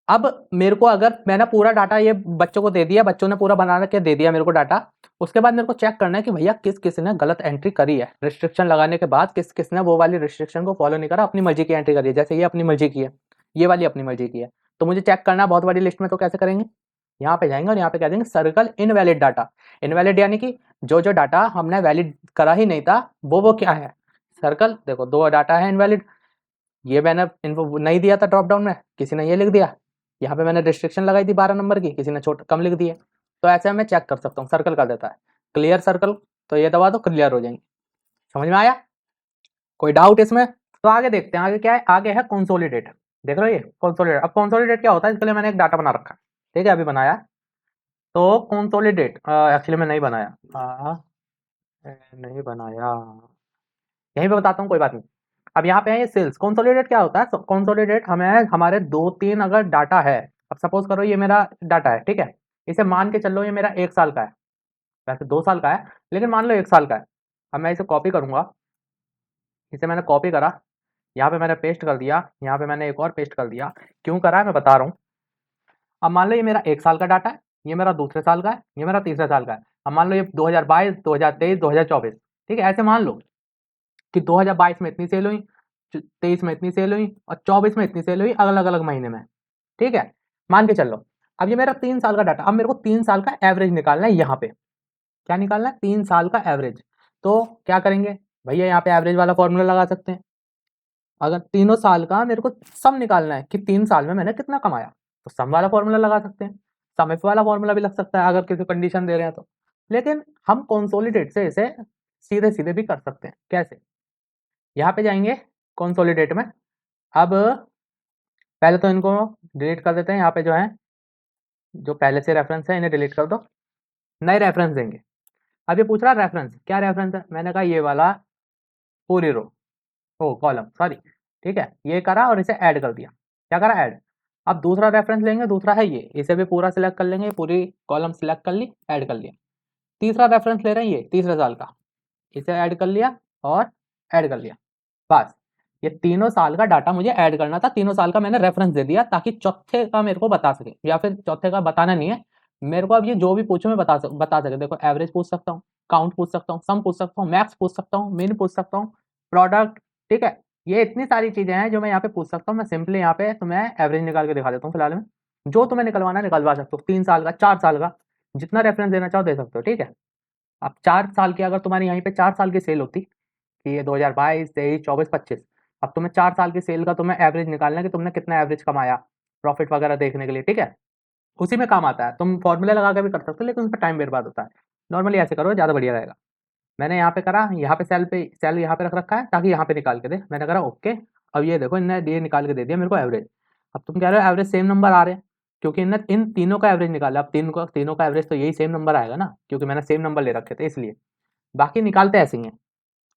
अब मेरे को, अगर मैंने पूरा डाटा ये बच्चों को दे दिया, बच्चों ने पूरा बना के दे दिया मेरे को डाटा, उसके बाद मेरे को चेक करना है कि भैया किस किस ने गलत एंट्री करी है। रिस्ट्रिक्शन लगाने के बाद किस किस ने वो वाली रिस्ट्रिक्शन को फॉलो नहीं करा, अपनी मर्जी की एंट्री करी है। जैसे ये अपनी मर्जी की है, ये वाली अपनी मर्जी की है, तो मुझे चेक करना है बहुत बड़ी लिस्ट में। तो कैसे करेंगे? यहाँ पे जाएंगे और यहाँ पे कह देंगे सर्कल इनवैलिड डाटा। इनवैलिड यानी कि जो जो डाटा हमने वैलिड करा ही नहीं था वो क्या है? सर्कल। देखो दो डाटा है इनवैलिड, ये मैंने इनको नहीं दिया था ड्रॉप डाउन में, किसी ने ये लिख दिया। यहाँ पे मैंने रिस्ट्रिक्शन लगाई थी 12 नंबर की, किसी ने छोटा कम लिख दिए। तो ऐसे मैं चेक कर सकता हूँ, सर्कल कर देता है क्लियर सर्कल, तो ये दबा दो क्लियर हो जाएंगे। समझ में आया? कोई डाउट इसमें? तो आगे देखते हैं, आगे क्या है? आगे है कंसोलिडेट। देख रहे हो ये कंसोलिडेट। अब कंसोलिडेट क्या होता है, इसके लिए मैंने एक डाटा बना रखा है, ठीक है, अभी बनाया। तो कंसोलिडेट एक्चुअली मैं नहीं बनाया, नहीं बनाया, यहीं पे बताता हूँ, कोई बात नहीं। अब यहाँ पे है ये सेल्स। कंसोलिडेट क्या होता है? कंसोलिडेट हमें हमारे दो तीन अगर डाटा है, अब सपोज करो ये मेरा डाटा है, ठीक है, इसे मान के चलो ये मेरा 1 साल का है, वैसे 2 साल का है लेकिन मान लो 1 साल का है। अब मैं इसे कॉपी करूंगा, इसे मैंने कॉपी करा, यहाँ पे मैंने पेस्ट कर दिया, यहाँ पे मैंने एक और पेस्ट कर दिया। क्यों करा है मैं बता रहा हूँ। अब मान लो ये मेरा 1 साल का डाटा है, ये मेरा दूसरे साल का है, ये मेरा तीसरे साल का है। अब मान लो ये 2022, 2023, 2024, ठीक है, ऐसे मान लो कि 2022 में इतनी सेल हुई, 23 में इतनी सेल हुई और 24 में इतनी सेल हुई, अलग अलग महीने में, ठीक है, मान के चलो। अब ये मेरा 3 साल का डाटा, अब मेरे को 3 साल का एवरेज निकालना है। यहाँ पे क्या निकालना है? 3 साल का एवरेज। तो क्या करेंगे भैया, यहाँ पे एवरेज वाला फॉर्मूला लगा सकते हैं। अगर तीनों साल का मेरे को सम निकालना है कि 3 साल में मैंने कितना कमाया, तो सम वाला फॉर्मूला लगा सकते हैं। सम इफ वाला फॉर्मूला भी लग सकता है अगर किसी कंडीशन दे रहे हैं तो। लेकिन हम कंसोलिडेट से इसे सीधे सीधे भी कर सकते हैं। कैसे? यहाँ पे जाएंगे कंसोलिडेट में। अब पहले तो इनको डिलीट कर देते हैं, यहाँ पे जो है जो पहले से रेफरेंस है इन्हें डिलीट कर दो, नए रेफरेंस देंगे। अब ये पूछ रहा है रेफरेंस, क्या रेफरेंस है? मैंने कहा ये वाला पूरी रो, ओ कॉलम सॉरी, ठीक है, ये करा और इसे ऐड कर दिया। क्या करा? ऐड। अब दूसरा रेफरेंस लेंगे, दूसरा है ये, इसे भी पूरा सिलेक्ट कर लेंगे, पूरी कॉलम सिलेक्ट कर ली, ऐड कर लिया। तीसरा रेफरेंस ले रहे हैं, ये तीसरे साल का, इसे ऐड कर लिया और ऐड कर लिया। बस ये तीनों साल का डाटा मुझे ऐड करना था, तीनों साल का मैंने रेफरेंस दे दिया ताकि चौथे का मेरे को बता सके, या फिर चौथे का बताना नहीं है मेरे को। अब ये जो भी पूछो मैं बता सके। देखो एवरेज पूछ सकता हूँ, काउंट पूछ सकता हूँ, सम पूछ सकता हूँ, मैक्स पूछ सकता हूँ, मिन पूछ सकता हूँ, प्रोडक्ट, ठीक है। ये इतनी सारी चीजें हैं जो मैं यहाँ पे पूछ सकता हूँ। मैं सिंपली यहाँ पे तुम्हें एवरेज निकाल के दिखा देता हूँ फिलहाल में। जो तुम्हें निकलवाना है निकलवा सकते हो, 3 साल का, 4 साल का, जितना रेफरेंस देना चाहो दे सकते हो, ठीक है। अब 4 साल की अगर तुम्हारी यहीं पे 4 साल की सेल होती कि ये 2022, 23, 24, 25, अब तुम्हें 4 साल की सेल का तुम्हें एवरेज निकालना है कि तुमने कितना एवरेज कमाया, प्रॉफिट वगैरह देखने के लिए, ठीक है। उसी में काम आता है, तुम फॉर्मूले लगा के भी कर सकते हो, लेकिन उस पर टाइम बर्बाद होता है। नॉर्मली ऐसे करो, ज़्यादा बढ़िया रहेगा। मैंने यहाँ पे करा, यहाँ पे सेल यहाँ पे रख रखा है ताकि यहाँ पे निकाल के दे। मैंने करा ओके। अब ये देखो इनने ये निकाल के दे दिया मेरे को एवरेज। अब तुम कह रहे हो एवरेज सेम नंबर आ रहे हैं, क्योंकि इनने इन तीनों का एवरेज निकाला। अब तीनों का एवरेज तो यही सेम नंबर आएगा ना, क्योंकि मैंने सेम नंबर ले रखे थे इसलिए। बाकी निकालते ऐसे ही हैं।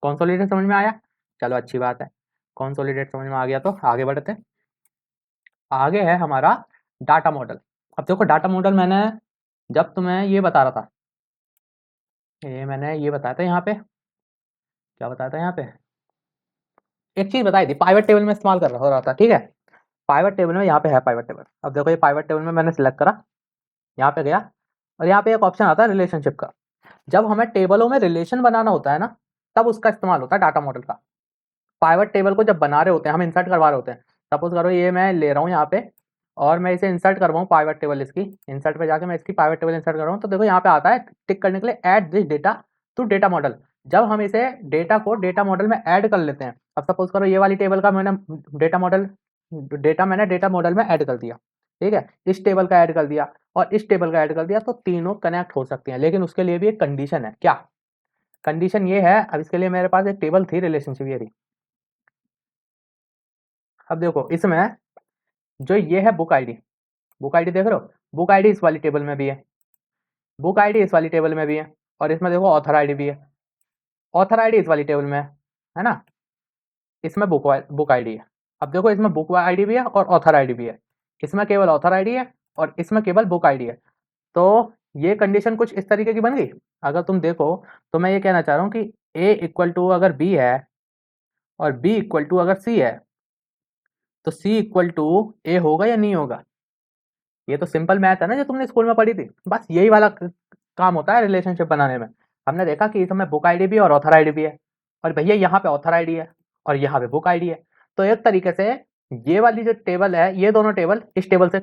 कॉन्सोलिडेट समझ में आया? चलो अच्छी बात है, कॉन्सोलिडेट समझ में आ गया तो आगे बढ़ते हैं। आगे है हमारा डाटा मॉडल। अब देखो डाटा मॉडल मैंने जब तुम्हें ये बता रहा था, मैंने ये बताया था यहाँ पे, क्या बताया था यहाँ पे, एक चीज बताई थी, पाइवट टेबल में इस्तेमाल कर रहा हो रहा था, ठीक है। पाइवट टेबल में यहाँ पे है पाइवट टेबल। अब देखो ये पाइवट टेबल में मैंने सिलेक्ट करा, यहाँ पे गया, और यहाँ पे एक ऑप्शन आता है रिलेशनशिप का। जब हमें टेबलों में रिलेशन बनाना होता है ना, तब उसका इस्तेमाल होता है डाटा मॉडल का। पाइवट टेबल को जब बना रहे होते हैं, हम इंसर्ट करवा रहे होते हैं, सपोज करो ये मैं ले रहा हूँ यहाँ पे और मैं इसे इंसर्ट करवाऊँ पाइवट टेबल, इसकी इंसर्ट पे जाके मैं इसकी पाइवट टेबल इंसर्ट कर रहा हूँ, तो देखो यहाँ पे आता है टिक करने के लिए add this data to data model. जब हम इसे डेटा को डेटा मॉडल में ऐड कर लेते हैं, अब सपोज करो ये वाली टेबल का मैंने डेटा मॉडल में ऐड कर दिया, ठीक है, इस टेबल का ऐड कर दिया और इस टेबल का ऐड कर दिया, तो तीनों कनेक्ट हो सकती हैं। लेकिन उसके लिए भी एक कंडीशन है। क्या कंडीशन? ये है, अब इसके लिए मेरे पास एक टेबल थी रिलेशनशिप ये रही। अब देखो इसमें जो ये है बुक आईडी, बुक आईडी देख रहे हो, बुक आईडी इस वाली टेबल में भी है, बुक आईडी इस वाली टेबल में भी है, और इसमें देखो ऑथर आईडी भी है, ऑथर आईडी इस वाली टेबल में है ना, इसमें बुक आईडी है। अब देखो इसमें बुक आईडी भी है और ऑथर आईडी भी है, इसमें केवल ऑथर आईडी है और इसमें केवल बुक आईडी है। तो ये कंडीशन कुछ इस तरीके की बन गई। अगर तुम देखो तो मैं ये कहना चाह रहा हूँ कि ए इक्वल टू अगर बी है और बी इक्वल टू अगर सी है, तो सी इक्वल टू ए होगा या नहीं होगा? ये तो सिंपल मैथ है ना, जो तुमने स्कूल में पढ़ी थी। बस यही वाला काम होता है रिलेशनशिप बनाने में। हमने देखा कि इसमें बुक आईडी भी और ऑथर आईडी भी है, और भैया यहाँ पे ऑथर आईडी है और यहाँ पे बुक आईडी है। तो एक तरीके से ये वाली जो टेबल है, ये दोनों टेबल इस टेबल से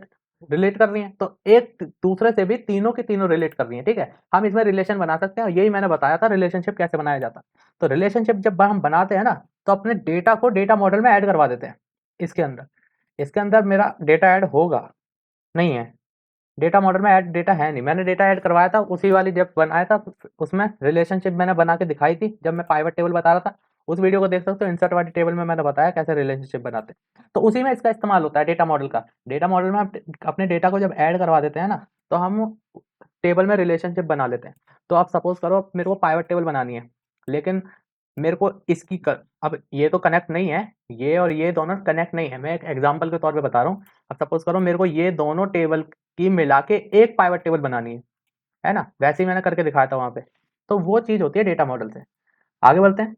रिलेट कर रही हैं, तो एक दूसरे से भी तीनों की तीनों रिलेट कर रही हैं, ठीक है। हम इसमें रिलेशन बना सकते हैं, और यही मैंने बताया था रिलेशनशिप कैसे बनाया जाता है। तो रिलेशनशिप जब हम बनाते हैं ना, तो अपने डेटा को डेटा मॉडल में ऐड करवा देते हैं। इसके अंदर मेरा डेटा ऐड होगा नहीं है, डेटा मॉडल में ऐड डेटा है नहीं। मैंने डेटा ऐड करवाया था उसी वाली जब बनाया था, उसमें रिलेशनशिप मैंने बना के दिखाई थी जब मैं पाइवट टेबल बता रहा था। उस वीडियो को देख सकते हो, इंसर्ट वाली टेबल में मैंने बताया कैसे रिलेशनशिप बनाते हैं। तो उसी में इसका इस्तेमाल होता है डेटा मॉडल का। डेटा मॉडल में हम अपने डेटा को जब ऐड करवा देते हैं ना, तो हम टेबल में रिलेशनशिप बना लेते हैं। तो आप सपोज करो मेरे को पाइवट टेबल बनानी है, लेकिन मेरे को अब ये तो कनेक्ट नहीं है, ये और ये दोनों कनेक्ट नहीं है, मैं एक एग्जांपल के तौर पे बता रहा हूँ। अब सपोज करो मेरे को ये दोनों टेबल की मिला के एक पाइवट टेबल बनानी है ना, वैसे ही मैंने करके दिखाया था वहाँ पे। तो वो चीज़ होती है डेटा मॉडल से। आगे बढ़ते हैं।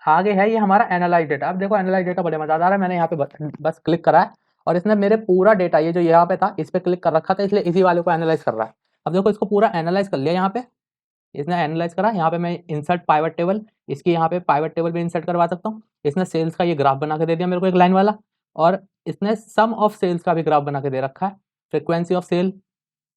आगे है ये हमारा एनालाइज डेटा। अब देखो एनालाइज डेटा बड़े मज़ेदार है। मैंने यहाँ पे बस क्लिक करा है और इसने मेरे पूरा डेटा, ये जो यहाँ पे था इस पे क्लिक कर रखा था, इसलिए इसी वाले को एनालाइज कर रहा है। अब देखो इसको पूरा एनालाइज कर लिया यहाँ पे, इसने एनालाइज करा। यहाँ पे मैं इंसर्ट पाइवट टेबल, इसकी यहाँ पे पाइवट टेबल भी इंसर्ट करवा सकता हूँ। इसने सेल्स का ये ग्राफ बना के दे दिया मेरे को एक लाइन वाला, और इसने सम ऑफ सेल्स का भी ग्राफ बना के दे रखा है, फ्रिक्वेंसी ऑफ सेल,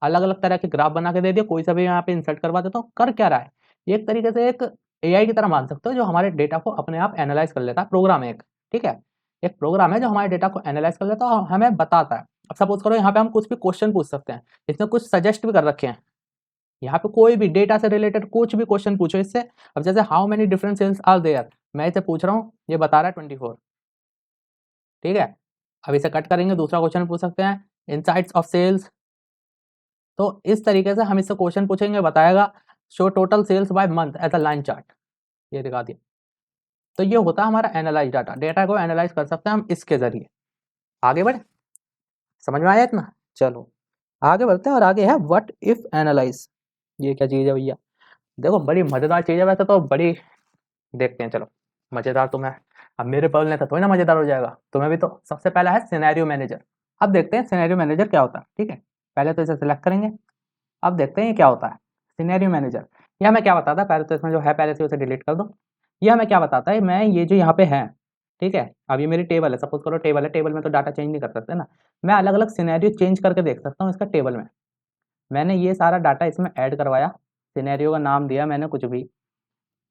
अलग अलग तरह के ग्राफ बना के दे दिया। कोई सा भी यहाँ पे इंसर्ट करवा देता हूँ। कर क्या रहा है, ये एक तरीके से एक एआई की तरह मान सकते हो, जो हमारे डेटा को अपने आप एनालाइज कर लेता है। प्रोग्राम है एक, ठीक है, एक प्रोग्राम है जो हमारे डेटा को एनालाइज कर लेता है और हमें बताता है। अब सपोज करो यहाँ पे हम कुछ भी क्वेश्चन पूछ सकते हैं, इसने कुछ सजेस्ट भी कर रखे हैं। यहाँ पे कोई भी डेटा से रिलेटेड कुछ भी क्वेश्चन पूछो इससे। अब जैसे how many different sales are there, मैं इसे पूछ रहा हूँ, ये बता रहा है 24, ठीक है। अब इसे कट करेंगे, दूसरा क्वेश्चन पूछ सकते हैं, इनसाइट्स ऑफ सेल्स। तो इस तरीके से हम इससे क्वेश्चन पूछेंगे, बताएगा show total sales by month as a line chart, ये दिखा दिया। तो ये होता है हमारा एनालाइज डाटा। डेटा को एनालाइज कर सकते हैं हम इसके जरिए। आगे बढ़े, समझ में आया इतना? चलो आगे बढ़ते हैं। और आगे है व्हाट इफ एनालाइज। ये क्या चीज़ है भैया? देखो बड़ी मजेदार चीज़ है वैसे तो, बड़ी, देखते हैं चलो। मजेदार तो मैं, अब मेरे बोलने से थोड़ी ना मजेदार हो जाएगा, तुम्हें भी तो। सबसे पहला है सिनेरियो मैनेजर। अब देखते हैं सिनेरियो मैनेजर क्या होता है, ठीक है। पहले तो इसे सिलेक्ट करेंगे, अब देखते हैं ये क्या होता है सिनेरियो मैनेजर। यह हमें क्या बताता है, पहले तो इसमें जो है पहले से उसे डिलीट कर दो। यह हमें क्या बताता है, मैं ये जो यहाँ पे है, ठीक है। अब ये मेरी टेबल है, सपोज करो टेबल है, टेबल में तो डाटा चेंज नहीं कर सकते ना, मैं अलग अलग सिनेरियो चेंज करके देख सकता हूँ इसका टेबल में। मैंने ये सारा डाटा इसमें ऐड करवाया, सिनेरियो का नाम दिया मैंने कुछ भी,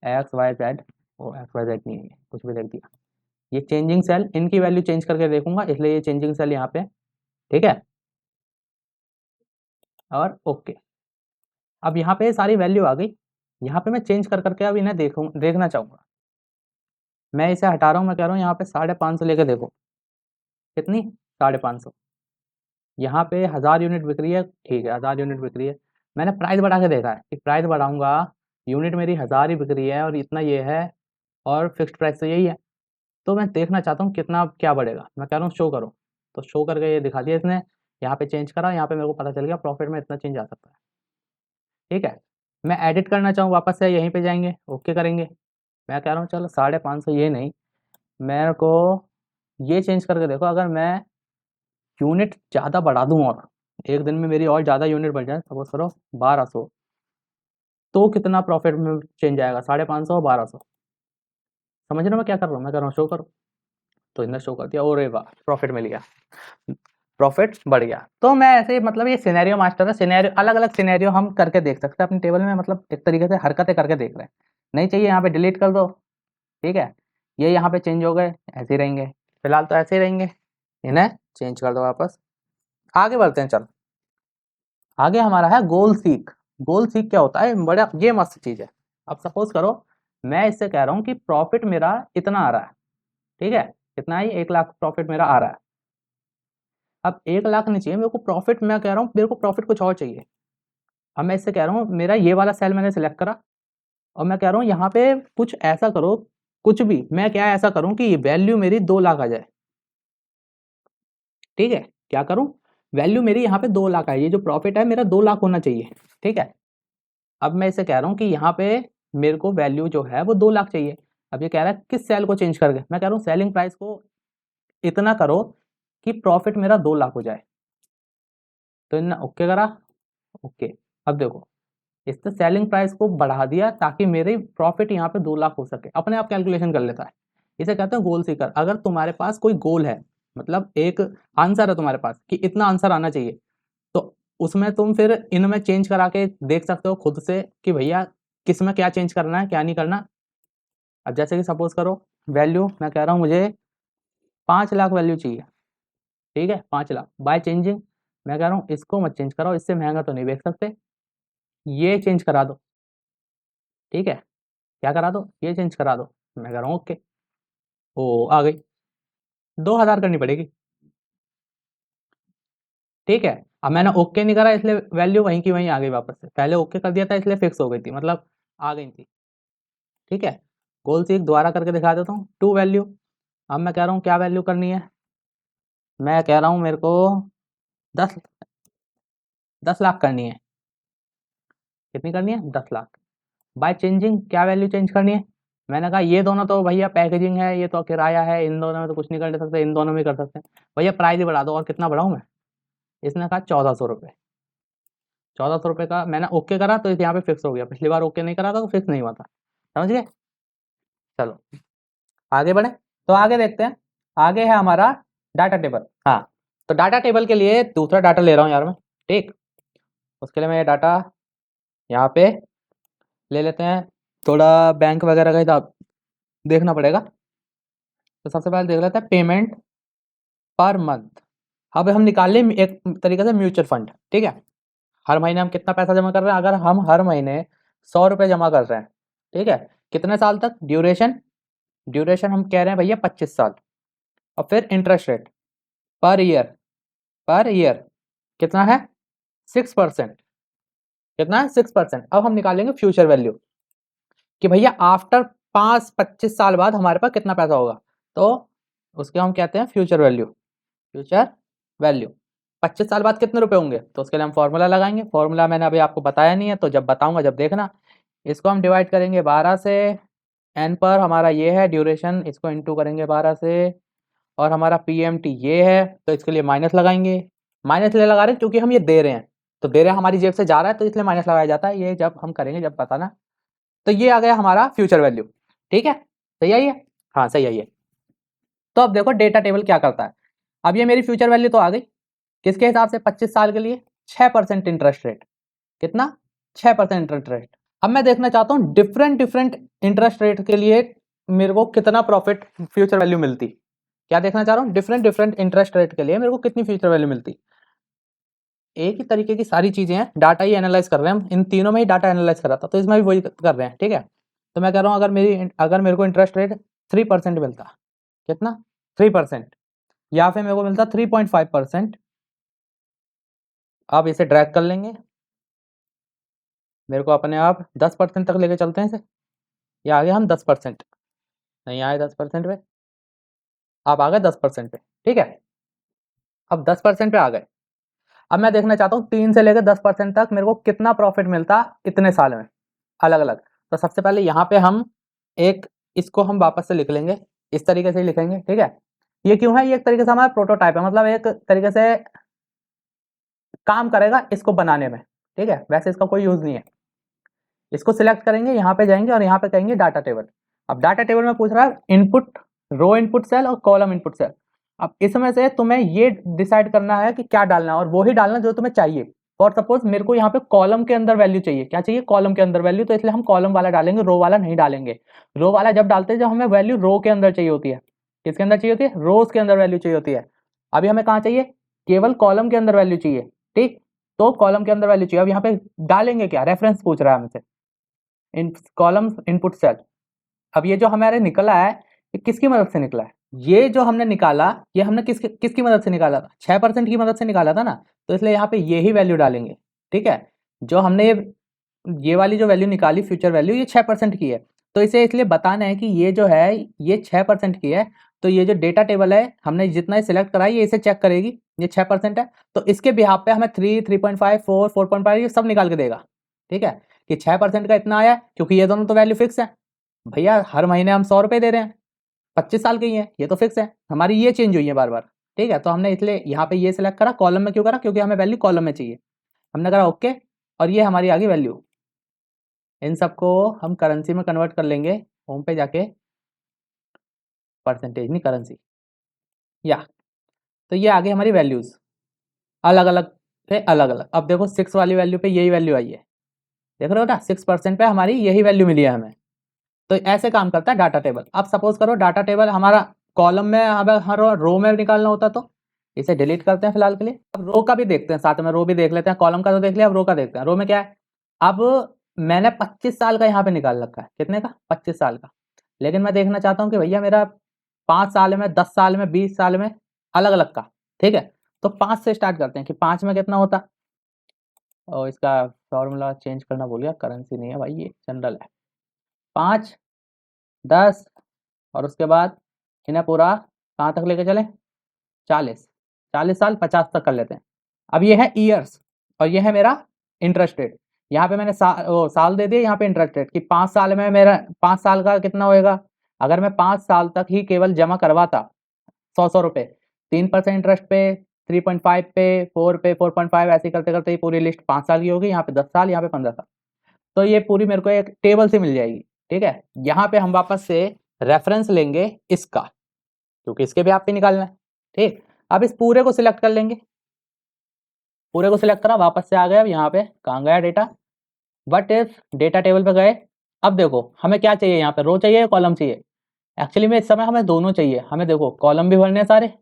एक्स वाई जेड, ओ एक्स वाई जेड नहीं है, कुछ भी लिख दिया। ये चेंजिंग सेल, इनकी वैल्यू चेंज करके देखूंगा, इसलिए ये चेंजिंग सेल यहाँ पे, ठीक है। और ओके, अब यहाँ पे सारी वैल्यू आ गई। यहाँ पे मैं चेंज कर करके अब इन्हें देखना चाहूँगा। मैं इसे हटा रहा हूँ, मैं कह रहा हूँ यहाँ पे 550 लेके देखो, कितनी 550। यहाँ पे 1000 यूनिट बिक रही है, ठीक है 1000 यूनिट बिक रही है। मैंने प्राइस बढ़ा के देखा है कि प्राइस बढ़ाऊंगा, यूनिट मेरी 1000 ही बिक रही है और इतना ये है, और फिक्स्ड प्राइस तो यही है। तो मैं देखना चाहता हूँ कितना क्या बढ़ेगा, मैं कह रहा हूँ शो करो, तो शो करके ये दिखा दिया इसने। यहाँ पे चेंज करा, यहाँ पे मेरे को पता चल गया प्रॉफिट में इतना चेंज आ सकता है, ठीक है। मैं एडिट करना चाहूँ, वापस से यहीं पे जाएंगे, ओके करेंगे। मैं कह रहा हूँ चलो 550 ये नहीं, मेरे को ये चेंज करके देखो, अगर मैं यूनिट ज़्यादा बढ़ा दूँ और एक दिन में मेरी और ज़्यादा यूनिट बढ़ जाए, सपोज करो 1200, तो कितना प्रॉफिट में चेंज आएगा, 550 और 1200। समझ रहे हो मैं क्या कर रहा हूँ, मैं कर रहा हूँ शो करो, तो इन्हें शो कर दिया, और वाह प्रॉफिट मिल गया, प्रॉफिट बढ़ गया। तो मैं ऐसे मतलब ये सिनेरियो मास्टर है, सिनेरियो अलग अलग सिनेरियो हम करके देख सकते हैं अपनी टेबल में, मतलब एक तरीके से हरकतें करके देख रहे हैं। नहीं चाहिए यहाँ पे डिलीट कर दो, ठीक है। ये यहाँ पे चेंज हो गए, ऐसे ही रहेंगे, फिलहाल तो ऐसे ही रहेंगे, इन्हें चेंज कर दो वापस। आगे बढ़ते हैं, चलो आगे हमारा है गोल सीक। गोल सीक क्या होता है, बड़ा ये मस्त चीज़ है। अब सपोज करो मैं इससे कह रहा हूँ कि प्रॉफिट मेरा इतना आ रहा है, ठीक है, कितना ही 1 लाख प्रॉफिट मेरा आ रहा है। अब 1 लाख नहीं चाहिए मेरे को प्रॉफिट, मैं कह रहा हूँ मेरे को प्रॉफिट कुछ और चाहिए। अब मैं इससे कह रहा हूँ मेरा ये वाला सेल मैंने सिलेक्ट करा, और मैं कह रहा हूँ यहाँ पे कुछ ऐसा करो, कुछ भी मैं क्या ऐसा करूँ कि वैल्यू मेरी 2 लाख आ जाए, ठीक है। क्या करूँ, वैल्यू मेरी यहाँ पे 2 लाख आए, ये जो प्रॉफिट है मेरा 2 लाख होना चाहिए, ठीक है। अब मैं इसे कह रहा हूँ कि यहाँ पे मेरे को वैल्यू जो है वो 2 लाख चाहिए। अब ये कह रहा है किस सेल को चेंज करके, मैं कह रहा हूँ सेलिंग प्राइस को इतना करो कि प्रॉफिट मेरा 2 लाख हो जाए। तो इन्हें ओके करा, ओके। अब देखो इसने सेलिंग प्राइस को बढ़ा दिया ताकि मेरी प्रॉफिट यहाँ पे 2 लाख हो सके, अपने आप कैलकुलेशन कर लेता है। इसे कहते हैं गोल सीकर। अगर तुम्हारे पास कोई गोल है, मतलब एक आंसर है तुम्हारे पास कि इतना आंसर आना चाहिए, तो उसमें तुम फिर इनमें चेंज करा के देख सकते हो खुद से कि भैया किस में क्या चेंज करना है क्या नहीं करना। अब जैसे कि सपोज करो वैल्यू मैं कह रहा हूँ मुझे 5 लाख वैल्यू चाहिए, ठीक है 5 लाख बाय चेंजिंग। मैं कह रहा हूँ इसको मत चेंज कराओ, इससे महंगा तो नहीं बेच सकते, ये चेंज करा दो, ठीक है। क्या करा दो, ये चेंज करा दो। मैं कह रहा हूँ ओके, ओ आ गई, 2000 करनी पड़ेगी, ठीक है। अब मैंने ओके नहीं करा इसलिए वैल्यू वहीं की वहीं आ गई वापस से, पहले ओके कर दिया था इसलिए फिक्स हो गई थी, मतलब आ गई थी, ठीक है। गोल सीख दोबारा करके दिखा देता हूँ, टू वैल्यू। अब मैं कह रहा हूँ क्या वैल्यू करनी है, मैं कह रहा हूँ मेरे को 10 10 लाख करनी है। कितनी करनी है, 10 लाख। बाय चेंजिंग क्या वैल्यू चेंज करनी है, मैंने कहा ये दोनों तो भैया पैकेजिंग है, ये तो किराया है, इन दोनों में तो कुछ नहीं कर सकते, इन दोनों में कर सकते हैं। भैया प्राइस ही बढ़ा दो, और कितना बढ़ाऊँ मैं, इसने कहा 1400 रुपये। 1400 रुपये का मैंने ओके करा तो यहाँ पे फिक्स हो गया, पिछली बार ओके नहीं करा था तो फिक्स नहीं हुआ था, समझ गए। चलो आगे बढ़े, तो आगे देखते हैं। आगे है हमारा डाटा टेबल। हाँ, तो डाटा टेबल के लिए दूसरा डाटा ले रहा हूँ यार मैं, ठीक। उसके लिए मैं ये डाटा यहाँ पे ले लेते हैं, थोड़ा बैंक वगैरह का हिसाब देखना पड़ेगा। तो सबसे पहले देख लेते हैं पेमेंट पर मंथ। अब हम निकाल लें एक तरीके से म्यूचुअल फंड, ठीक है। हर महीने हम कितना पैसा जमा कर रहे हैं, अगर हम हर महीने 100 रुपये जमा कर रहे हैं, ठीक है, कितने साल तक ड्यूरेशन, ड्यूरेशन हम कह रहे हैं भैया 25 साल। और फिर interest rate per year, per year कितना है 6%, कितना है 6%। अब हम निकालेंगे फ्यूचर वैल्यू कि भैया आफ्टर 25 साल बाद हमारे पास कितना पैसा होगा, तो उसके हम कहते हैं फ्यूचर वैल्यू। फ्यूचर वैल्यू 25 साल बाद कितने रुपए होंगे, तो उसके लिए हम फॉर्मूला लगाएंगे। फॉर्मूला मैंने अभी आपको बताया नहीं है, तो जब बताऊंगा जब देखना। इसको हम डिवाइड करेंगे 12 से, एन पर हमारा ये है ड्यूरेशन, इसको इंटू करेंगे 12 से, और हमारा पीएमटी ये है, तो इसके लिए माइनस लगाएंगे। माइनस ले लगा रहे हैं क्योंकि हम ये दे रहे हैं, तो दे रहे हैं हमारी जेब से जा रहा है, तो इसलिए माइनस लगाया जाता है, ये जब हम करेंगे जब बताना। तो ये आ गया हमारा फ्यूचर वैल्यू, ठीक है। सही आई है, हाँ सही आई है। तो अब देखो डेटा टेबल क्या करता है। अब ये मेरी फ्यूचर वैल्यू तो आ गई, किसके हिसाब से, 25 साल के लिए 6% इंटरेस्ट रेट। कितना, 6% इंटरेस्ट रेट। अब मैं देखना चाहता हूँ डिफरेंट डिफरेंट इंटरेस्ट रेट के लिए मेरे को कितना प्रॉफिट फ्यूचर वैल्यू मिलती। क्या देखना चाह रहा हूँ, डिफरेंट डिफरेंट इंटरेस्ट रेट के लिए मेरे को कितनी फ्यूचर वैल्यू मिलती। एक ही तरीके की सारी चीजें हैं, डाटा ही एनालाइज कर रहे हैं हम, इन तीनों में ही डाटा एनालाइज कर रहा था, तो इसमें भी वही कर रहे हैं। ठीक है, तो मैं कह रहा हूँ अगर मेरे को इंटरेस्ट रेट 3% मिलता, कितना, 3%, या फिर मेरे को मिलता 3.5%। आप इसे ड्रैग कर लेंगे, मेरे को अपने आप 10% तक लेके चलते हैं इसे, या आगे हम 10%, नहीं आए 10% पे, आप आ गए 10% पे। ठीक है, अब 10% पे आ गए। अब मैं देखना चाहता हूँ 3 से लेकर 10% तक मेरे को कितना प्रॉफिट मिलता इतने साल में, अलग अलग। तो सबसे पहले यहाँ पे हम एक, इसको हम वापस से लिख लेंगे, इस तरीके से ही लिखेंगे। ठीक है, ये क्यों है, ये एक तरीके से हमारा प्रोटोटाइप है, मतलब एक तरीके से काम करेगा इसको बनाने में। ठीक है, वैसे इसका कोई यूज नहीं है। इसको सिलेक्ट करेंगे, यहाँ पे जाएंगे और यहाँ पे कहेंगे डाटा टेबल। अब डाटा टेबल में पूछ रहा है इनपुट, रो इनपुट सेल और कॉलम इनपुट सेल। अब इसमें से तुम्हें ये डिसाइड करना है कि क्या डालना है, और वो ही डालना जो तुम्हें चाहिए। और सपोज मेरे को यहाँ पे कॉलम के अंदर वैल्यू चाहिए, क्या चाहिए, कॉलम के अंदर वैल्यू, तो इसलिए हम कॉलम वाला डालेंगे, रो वाला नहीं डालेंगे। रो वाला जब डालते हैं जब हमें वैल्यू रो के अंदर चाहिए होती है। किसके अंदर चाहिए होती है, रोज के अंदर वैल्यू चाहिए होती है। अभी हमें कहाँ चाहिए, केवल कॉलम के अंदर वैल्यू चाहिए। ठीक, तो कॉलम के अंदर वैल्यू चाहिए। अब यहाँ पे डालेंगे क्या, रेफरेंस पूछ रहा है हमसे, इन कॉलम इनपुट सेल। अब ये जो हमारे निकला है, ये किसकी मदद से निकला है, ये जो हमने निकाला, ये हमने किसकी मदद से निकाला था, 6% की मदद से निकाला था ना, तो इसलिए यहाँ पे ये ही वैल्यू डालेंगे। ठीक है, जो हमने ये वाली जो वैल्यू निकाली फ्यूचर वैल्यू, ये 6% की है, तो इसे इसलिए बताना है कि ये जो है ये 6% की है। तो ये जो डेटा टेबल है हमने जितना सिलेक्ट करा ये इसे चेक करेगी, ये 6% है, तो इसके बिहाफ पे हमें 3, 3.5, 4, 4.5 ये सब निकाल के देगा। ठीक है, कि 6% का इतना आया, क्योंकि ये दोनों तो वैल्यू फिक्स है भैया, हर महीने हम 100 रुपये दे रहे हैं, 25 साल के ही है, ये तो फिक्स है, हमारी ये चेंज हुई है बार बार। ठीक है, तो हमने इसलिए यहाँ पे ये सिलेक्ट करा, कॉलम में क्यों करा, क्योंकि हमें वैल्यू कॉलम में चाहिए। हमने करा ओके, और ये हमारी आ गई वैल्यू। इन सबको हम करेंसी में कन्वर्ट कर लेंगे, होम पे जाके, परसेंटेज नहीं करेंसी, या तो ये आ गई हमारी वैल्यूज, अलग अलग से अलग अलग। अब देखो 6 वाली वैल्यू पे यही वैल्यू आई है, देख रहे हो ना, 6% पे हमारी यही वैल्यू मिली है हमें। तो ऐसे काम करता है डाटा टेबल। अब सपोज करो डाटा टेबल हमारा कॉलम में, अब हर रो में निकालना होता, तो इसे डिलीट करते हैं फिलहाल के लिए। अब रो का भी देखते हैं साथ में, रो भी देख लेते हैं, कॉलम का तो देख लिया, अब रो का देखते हैं। रो में क्या है, अब मैंने 25 साल का यहाँ पे निकाल रखा है, कितने का, 25 साल का। लेकिन मैं देखना चाहता हूँ कि भैया मेरा 5 साल में, 10 साल में, 20 साल में, अलग अलग का। ठीक है, तो 5 से स्टार्ट करते हैं कि 5 में कितना होता, और इसका फॉर्मूला चेंज करना भूल गया, करेंसी नहीं है भाई, ये जनरल है। 5, 10, और उसके बाद इन्हें पूरा कहाँ तक लेके चले, 40, 40 साल, 50 तक कर लेते हैं। अब ये है ईयर्स, और ये है मेरा इंटरेस्ट रेट। यहाँ पे मैंने साल दे दिए, यहाँ पे इंटरेस्ट रेट कि 5 साल में मेरा, 5 साल का कितना होएगा, अगर मैं 5 साल तक ही केवल जमा करवाता 100 रुपये, 3% इंटरेस्ट पे, 3.5 पे, 4 पे, 4.5, ऐसे करते करते ये पूरी लिस्ट 5 साल की होगी, यहाँ पे 10 साल, यहाँ पे 15 साल। तो ये पूरी मेरे को एक टेबल से मिल जाएगी। ठीक है, यहाँ पे हम वापस से रेफरेंस लेंगे इसका, क्योंकि इसके भी आप पे निकालना है। ठीक, अब इस पूरे को सिलेक्ट कर लेंगे, पूरे को सिलेक्ट करा, वापस से आ गए। अब यहाँ पे कहाँ गया data, but if data table पे गए। अब देखो हमें क्या चाहिए, यहाँ पे रो चाहिए, कॉलम चाहिए। एक्चुअली में इस समय हमें दोनों चाहिए, हमें देखो कॉलम भी भरने हैं सारे,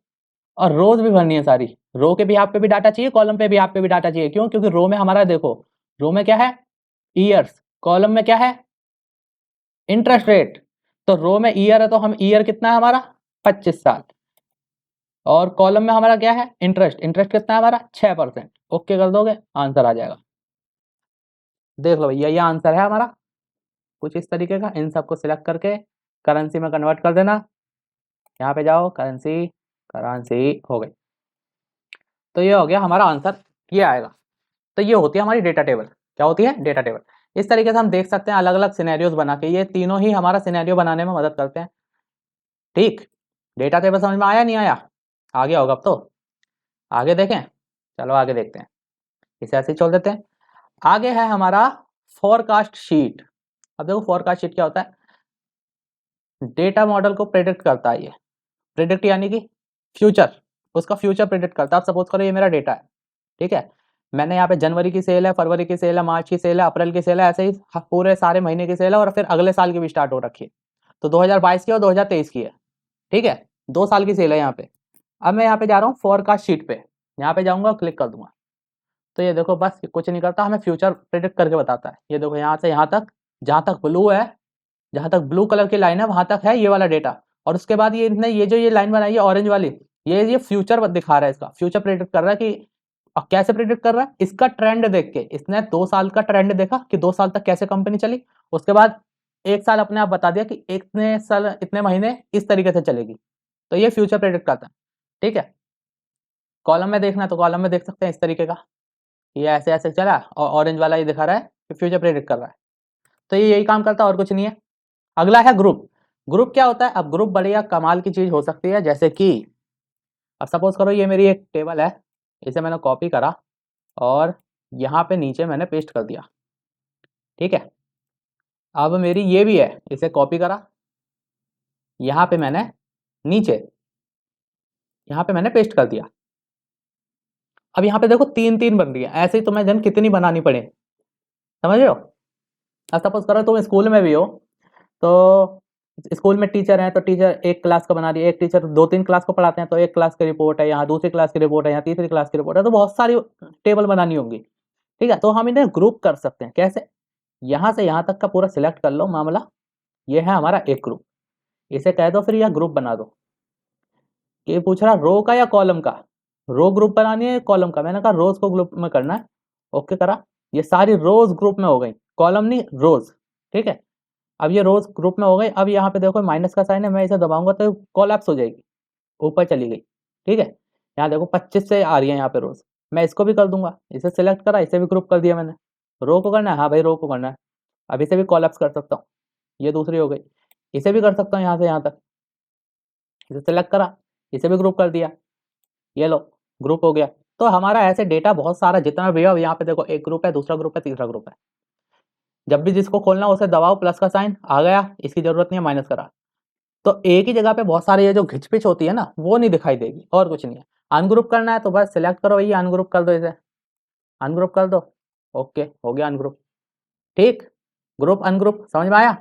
और रोज भी भरनी है सारी। रो के भी आप पे भी डाटा चाहिए, कॉलम पे भी आप पे भी डाटा चाहिए। क्यों, क्योंकि रो में हमारा देखो, रो में क्या है, ईयर्स, कॉलम में क्या है, इंटरेस्ट रेट। तो रो में ईयर है, तो हम ईयर कितना है हमारा, 25 साल, और कॉलम में हमारा क्या है, इंटरेस्ट, इंटरेस्ट कितना है हमारा, 6%। ओके कर दोगे, आंसर आ जाएगा। देख लो भैया, ये आंसर है हमारा, कुछ इस तरीके का। इन सबको सिलेक्ट करके करेंसी में कन्वर्ट कर देना, यहाँ पे जाओ, करेंसी, करेंसी हो गई। तो ये हो गया हमारा आंसर, ये आएगा। तो ये होती है हमारी डेटा टेबल। क्या होती है, डेटा टेबल। इस तरीके से हम देख सकते हैं अलग अलग सिनेरियोज बना के, ये तीनों ही हमारा सिनेरियो बनाने में मदद करते हैं। ठीक, डेटा टेबल समझ में आया नहीं आया, आ गया होगा अब तो। आगे देखें, चलो आगे देखते हैं, इसे ऐसे ही छोड़ देते हैं। आगे है हमारा फोरकास्ट शीट। अब देखो फोरकास्ट शीट क्या होता है, डेटा मॉडल को प्रेडिक्ट करता है ये, प्रिडिक्ट यानी कि फ्यूचर, उसका फ्यूचर प्रिडिक्ट करता है। अब सपोज करो ये मेरा डेटा है, ठीक है, मैंने यहाँ पे जनवरी की सेल है, फरवरी की सेल है, मार्च की सेल है, अप्रैल की सेल है, ऐसे ही पूरे सारे महीने की सेल है और फिर अगले साल की भी स्टार्ट हो रखी है। तो 2022 की और 2023 की है, ठीक है, 2 साल की सेल है यहाँ पे। अब मैं यहाँ पे जा रहा हूँ फोरकास्ट शीट पे, यहाँ पे जाऊँगा, क्लिक कर दूंगा, तो ये देखो बस कुछ नहीं करता, हमें फ्यूचर प्रिडिक्ट करके बताता है। ये देखो यहाँ से यहाँ तक, जहाँ तक ब्लू है, जहाँ तक ब्लू कलर की लाइन है वहाँ तक है ये वाला डेटा, और उसके बाद ये इसने ये जो ये लाइन बनाई है ऑरेंज वाली, ये फ्यूचर दिखा रहा है, इसका फ्यूचर प्रिडिक्ट कर रहा है कि कैसे प्रिडिक्ट कर रहा है, इसका ट्रेंड देख के, इसने 2 साल का ट्रेंड देखा कि 2 साल तक कैसे कंपनी चली, उसके बाद 1 साल अपने आप बता दिया कि इतने साल इतने महीने इस तरीके से चलेगी, तो ये फ्यूचर प्रिडिक्ट करता है, ठीक है। कॉलम में देखना है तो कॉलम में देख सकते हैं इस तरीके का, ये ऐसे ऐसे चला और ऑरेंज वाला ये दिखा रहा है कि फ्यूचर प्रिडिक्ट कर रहा है, तो ये यही काम करता है और कुछ नहीं है। अगला है ग्रुप। ग्रुप क्या होता है? अब ग्रुप बढ़िया कमाल की चीज हो सकती है, जैसे कि अब सपोज करो ये मेरी एक टेबल है, इसे मैंने कॉपी करा और यहाँ पे नीचे मैंने पेस्ट कर दिया, ठीक है। अब मेरी ये भी है, इसे कॉपी करा, यहाँ पे मैंने नीचे यहाँ पे मैंने पेस्ट कर दिया। अब यहाँ पे देखो 3-3 बन रही है, ऐसे ही तुम्हें जन कितनी बनानी पड़े, समझ रहे हो। अब सपोज करो तुम स्कूल में भी हो, तो स्कूल में टीचर हैं तो टीचर एक क्लास का बना रही है, एक टीचर 2-3 क्लास को पढ़ाते हैं, तो एक क्लास की रिपोर्ट है, यहाँ दूसरी क्लास की रिपोर्ट है, यहाँ तीसरी क्लास की रिपोर्ट है, तो बहुत सारी टेबल बनानी होंगी, ठीक है। तो हम इन्हें ग्रुप कर सकते हैं, कैसे? यहाँ से यहाँ तक का पूरा सिलेक्ट कर लो मामला, ये है हमारा एक ग्रुप, इसे कह दो फिर यह ग्रुप बना दो। ये पूछ रहा रो का या कॉलम का, रो ग्रुप बनानी है कॉलम का, मैंने कहा रोज को ग्रुप में करना है, ओके करा, ये सारी रोज ग्रुप में हो गई, कॉलम नहीं रोज, ठीक है। अब ये रोज ग्रुप में हो गई। अब यहाँ पे देखो माइनस का साइन है, मैं इसे दबाऊंगा तो कोलैप्स हो जाएगी, ऊपर चली गई, ठीक है। यहाँ देखो 25 से आ रही है यहाँ पे रोज, मैं इसको भी कर दूंगा, इसे सिलेक्ट करा, इसे भी ग्रुप कर दिया मैंने। रो को करना है, हाँ भाई रो को करना है, अब इसे भी कोलैप्स कर सकता हूँ, ये दूसरी हो गई, इसे भी कर सकता हूँ यहाँ से यहाँ तक, इसे सिलेक्ट करा, इसे भी ग्रुप कर दिया, ये लो ग्रुप हो गया। तो हमारा ऐसे डेटा बहुत सारा जितना भी है, यहाँ पे देखो एक ग्रुप है, दूसरा ग्रुप है, तीसरा ग्रुप है, जब भी जिसको खोलना उसे दबाओ, प्लस का साइन आ गया, इसकी जरूरत नहीं है, माइनस करा, तो एक ही जगह पे बहुत सारी ये जो घिचपिच होती है ना, वो नहीं दिखाई देगी, और कुछ नहीं है। अनग्रुप करना है तो बस सिलेक्ट करो भैया, अनग्रुप कर दो, इसे अनग्रुप कर दो, ओके हो गया अनग्रुप, ठीक, ग्रुप अनग्रुप समझ में आया।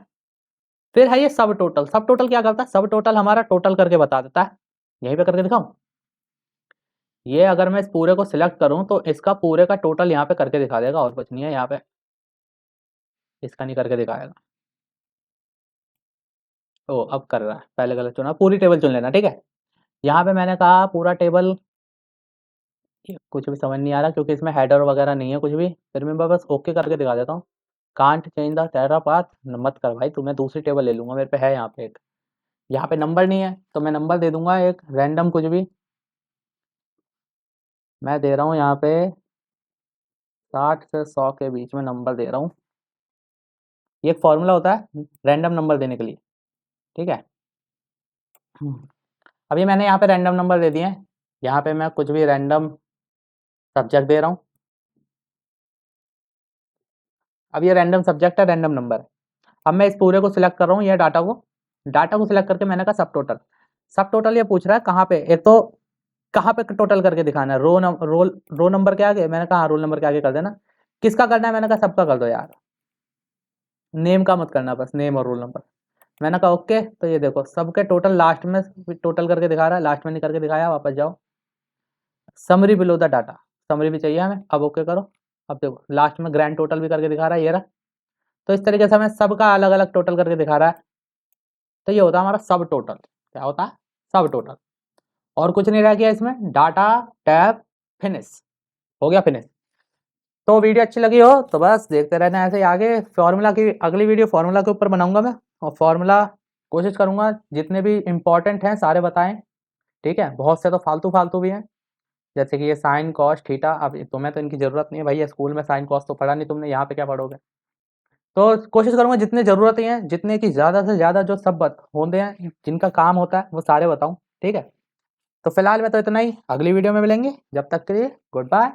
फिर है ये सब टोटल। सब टोटल क्या करता है? सब टोटल हमारा टोटल करके बता देता है, यहीं पे करके दिखाऊं, ये अगर मैं इस पूरे को सिलेक्ट करूं तो इसका पूरे का टोटल यहाँ पे करके दिखा देगा, और कुछ नहीं है, यहाँ पे इसका नहीं करके दिखाएगा। ओ अब कर रहा है, पहले गलत चुना, पूरी टेबल चुन लेना, ठीक है। यहाँ पे मैंने कहा पूरा टेबल, कुछ भी समझ नहीं आ रहा क्योंकि इसमें हेडर वगैरह नहीं है कुछ भी, फिर मैं बस ओके करके दिखा देता हूँ। Can't change the terra path, मत कर भाई, तुम्हें दूसरी टेबल ले लूंगा, मेरे पे है यहाँ पे एक, यहाँ पे नंबर नहीं है तो मैं नंबर दे दूंगा एक रैंडम कुछ भी, मैं दे रहा हूँ यहाँ पे 60 से 100 के बीच में नंबर दे रहा हूँ। ये एक फॉर्मूला होता है रैंडम नंबर देने के लिए, ठीक है। अभी मैंने यहाँ पे रैंडम नंबर दे दिए हैं, यहाँ पे मैं कुछ भी रैंडम सब्जेक्ट दे रहा हूँ, अब ये रैंडम सब्जेक्ट है, रैंडम नंबर है। अब मैं इस पूरे को सिलेक्ट कर रहा हूँ, ये डाटा को सिलेक्ट करके मैंने कहा सब टोटल। सब टोटल ये पूछ रहा है कहाँ पे, एक तो कहाँ पे टोटल करके दिखाना है, रो नंबर के आगे, मैंने कहा रोल नंबर के आगे कर देना। किसका करना है? मैंने कहा सबका कर दो यार, नेम का मत करना, बस नेम और रोल नंबर। मैंने कहा ओके, तो ये देखो सबके टोटल लास्ट में टोटल करके दिखा रहा है, लास्ट में नहीं करके दिखाया, वापस जाओ, summary below the data, summary भी चाहिए हमें, अब ओके करो। अब देखो लास्ट में ग्रैंड टोटल भी करके दिखा रहा है, ये रहा। तो इस तरीके से हमें सबका अलग अलग टोटल करके दिखा रहा है, तो ये होता है हमारा सब टोटल। क्या होता है? सब टोटल। और कुछ नहीं रह गया इसमें, डाटा टैब फिनिश, हो गया फिनिश। तो वीडियो अच्छी लगी हो तो बस देखते रहना ऐसे ही आगे, फार्मूला की अगली वीडियो फार्मूला के ऊपर बनाऊंगा मैं, और फार्मूला कोशिश करूंगा जितने भी इंपॉर्टेंट हैं सारे बताएं, ठीक है। बहुत से तो फालतू फालतू भी हैं, जैसे कि ये साइन कॉस थीटा, अब तुम्हें तो इनकी जरूरत नहीं है भैया, स्कूल में साइन कॉस तो पढ़ा नहीं तुमने, यहाँ पे क्या पढ़ोगे। तो कोशिश करूंगा जितने जरूरत हैं, जितने की ज़्यादा से ज़्यादा जो सब होते हैं, जिनका काम होता है वो सारे बताऊं, ठीक है। तो फिलहाल में तो इतना ही, अगली वीडियो में मिलेंगे, जब तक के लिए गुड बाय।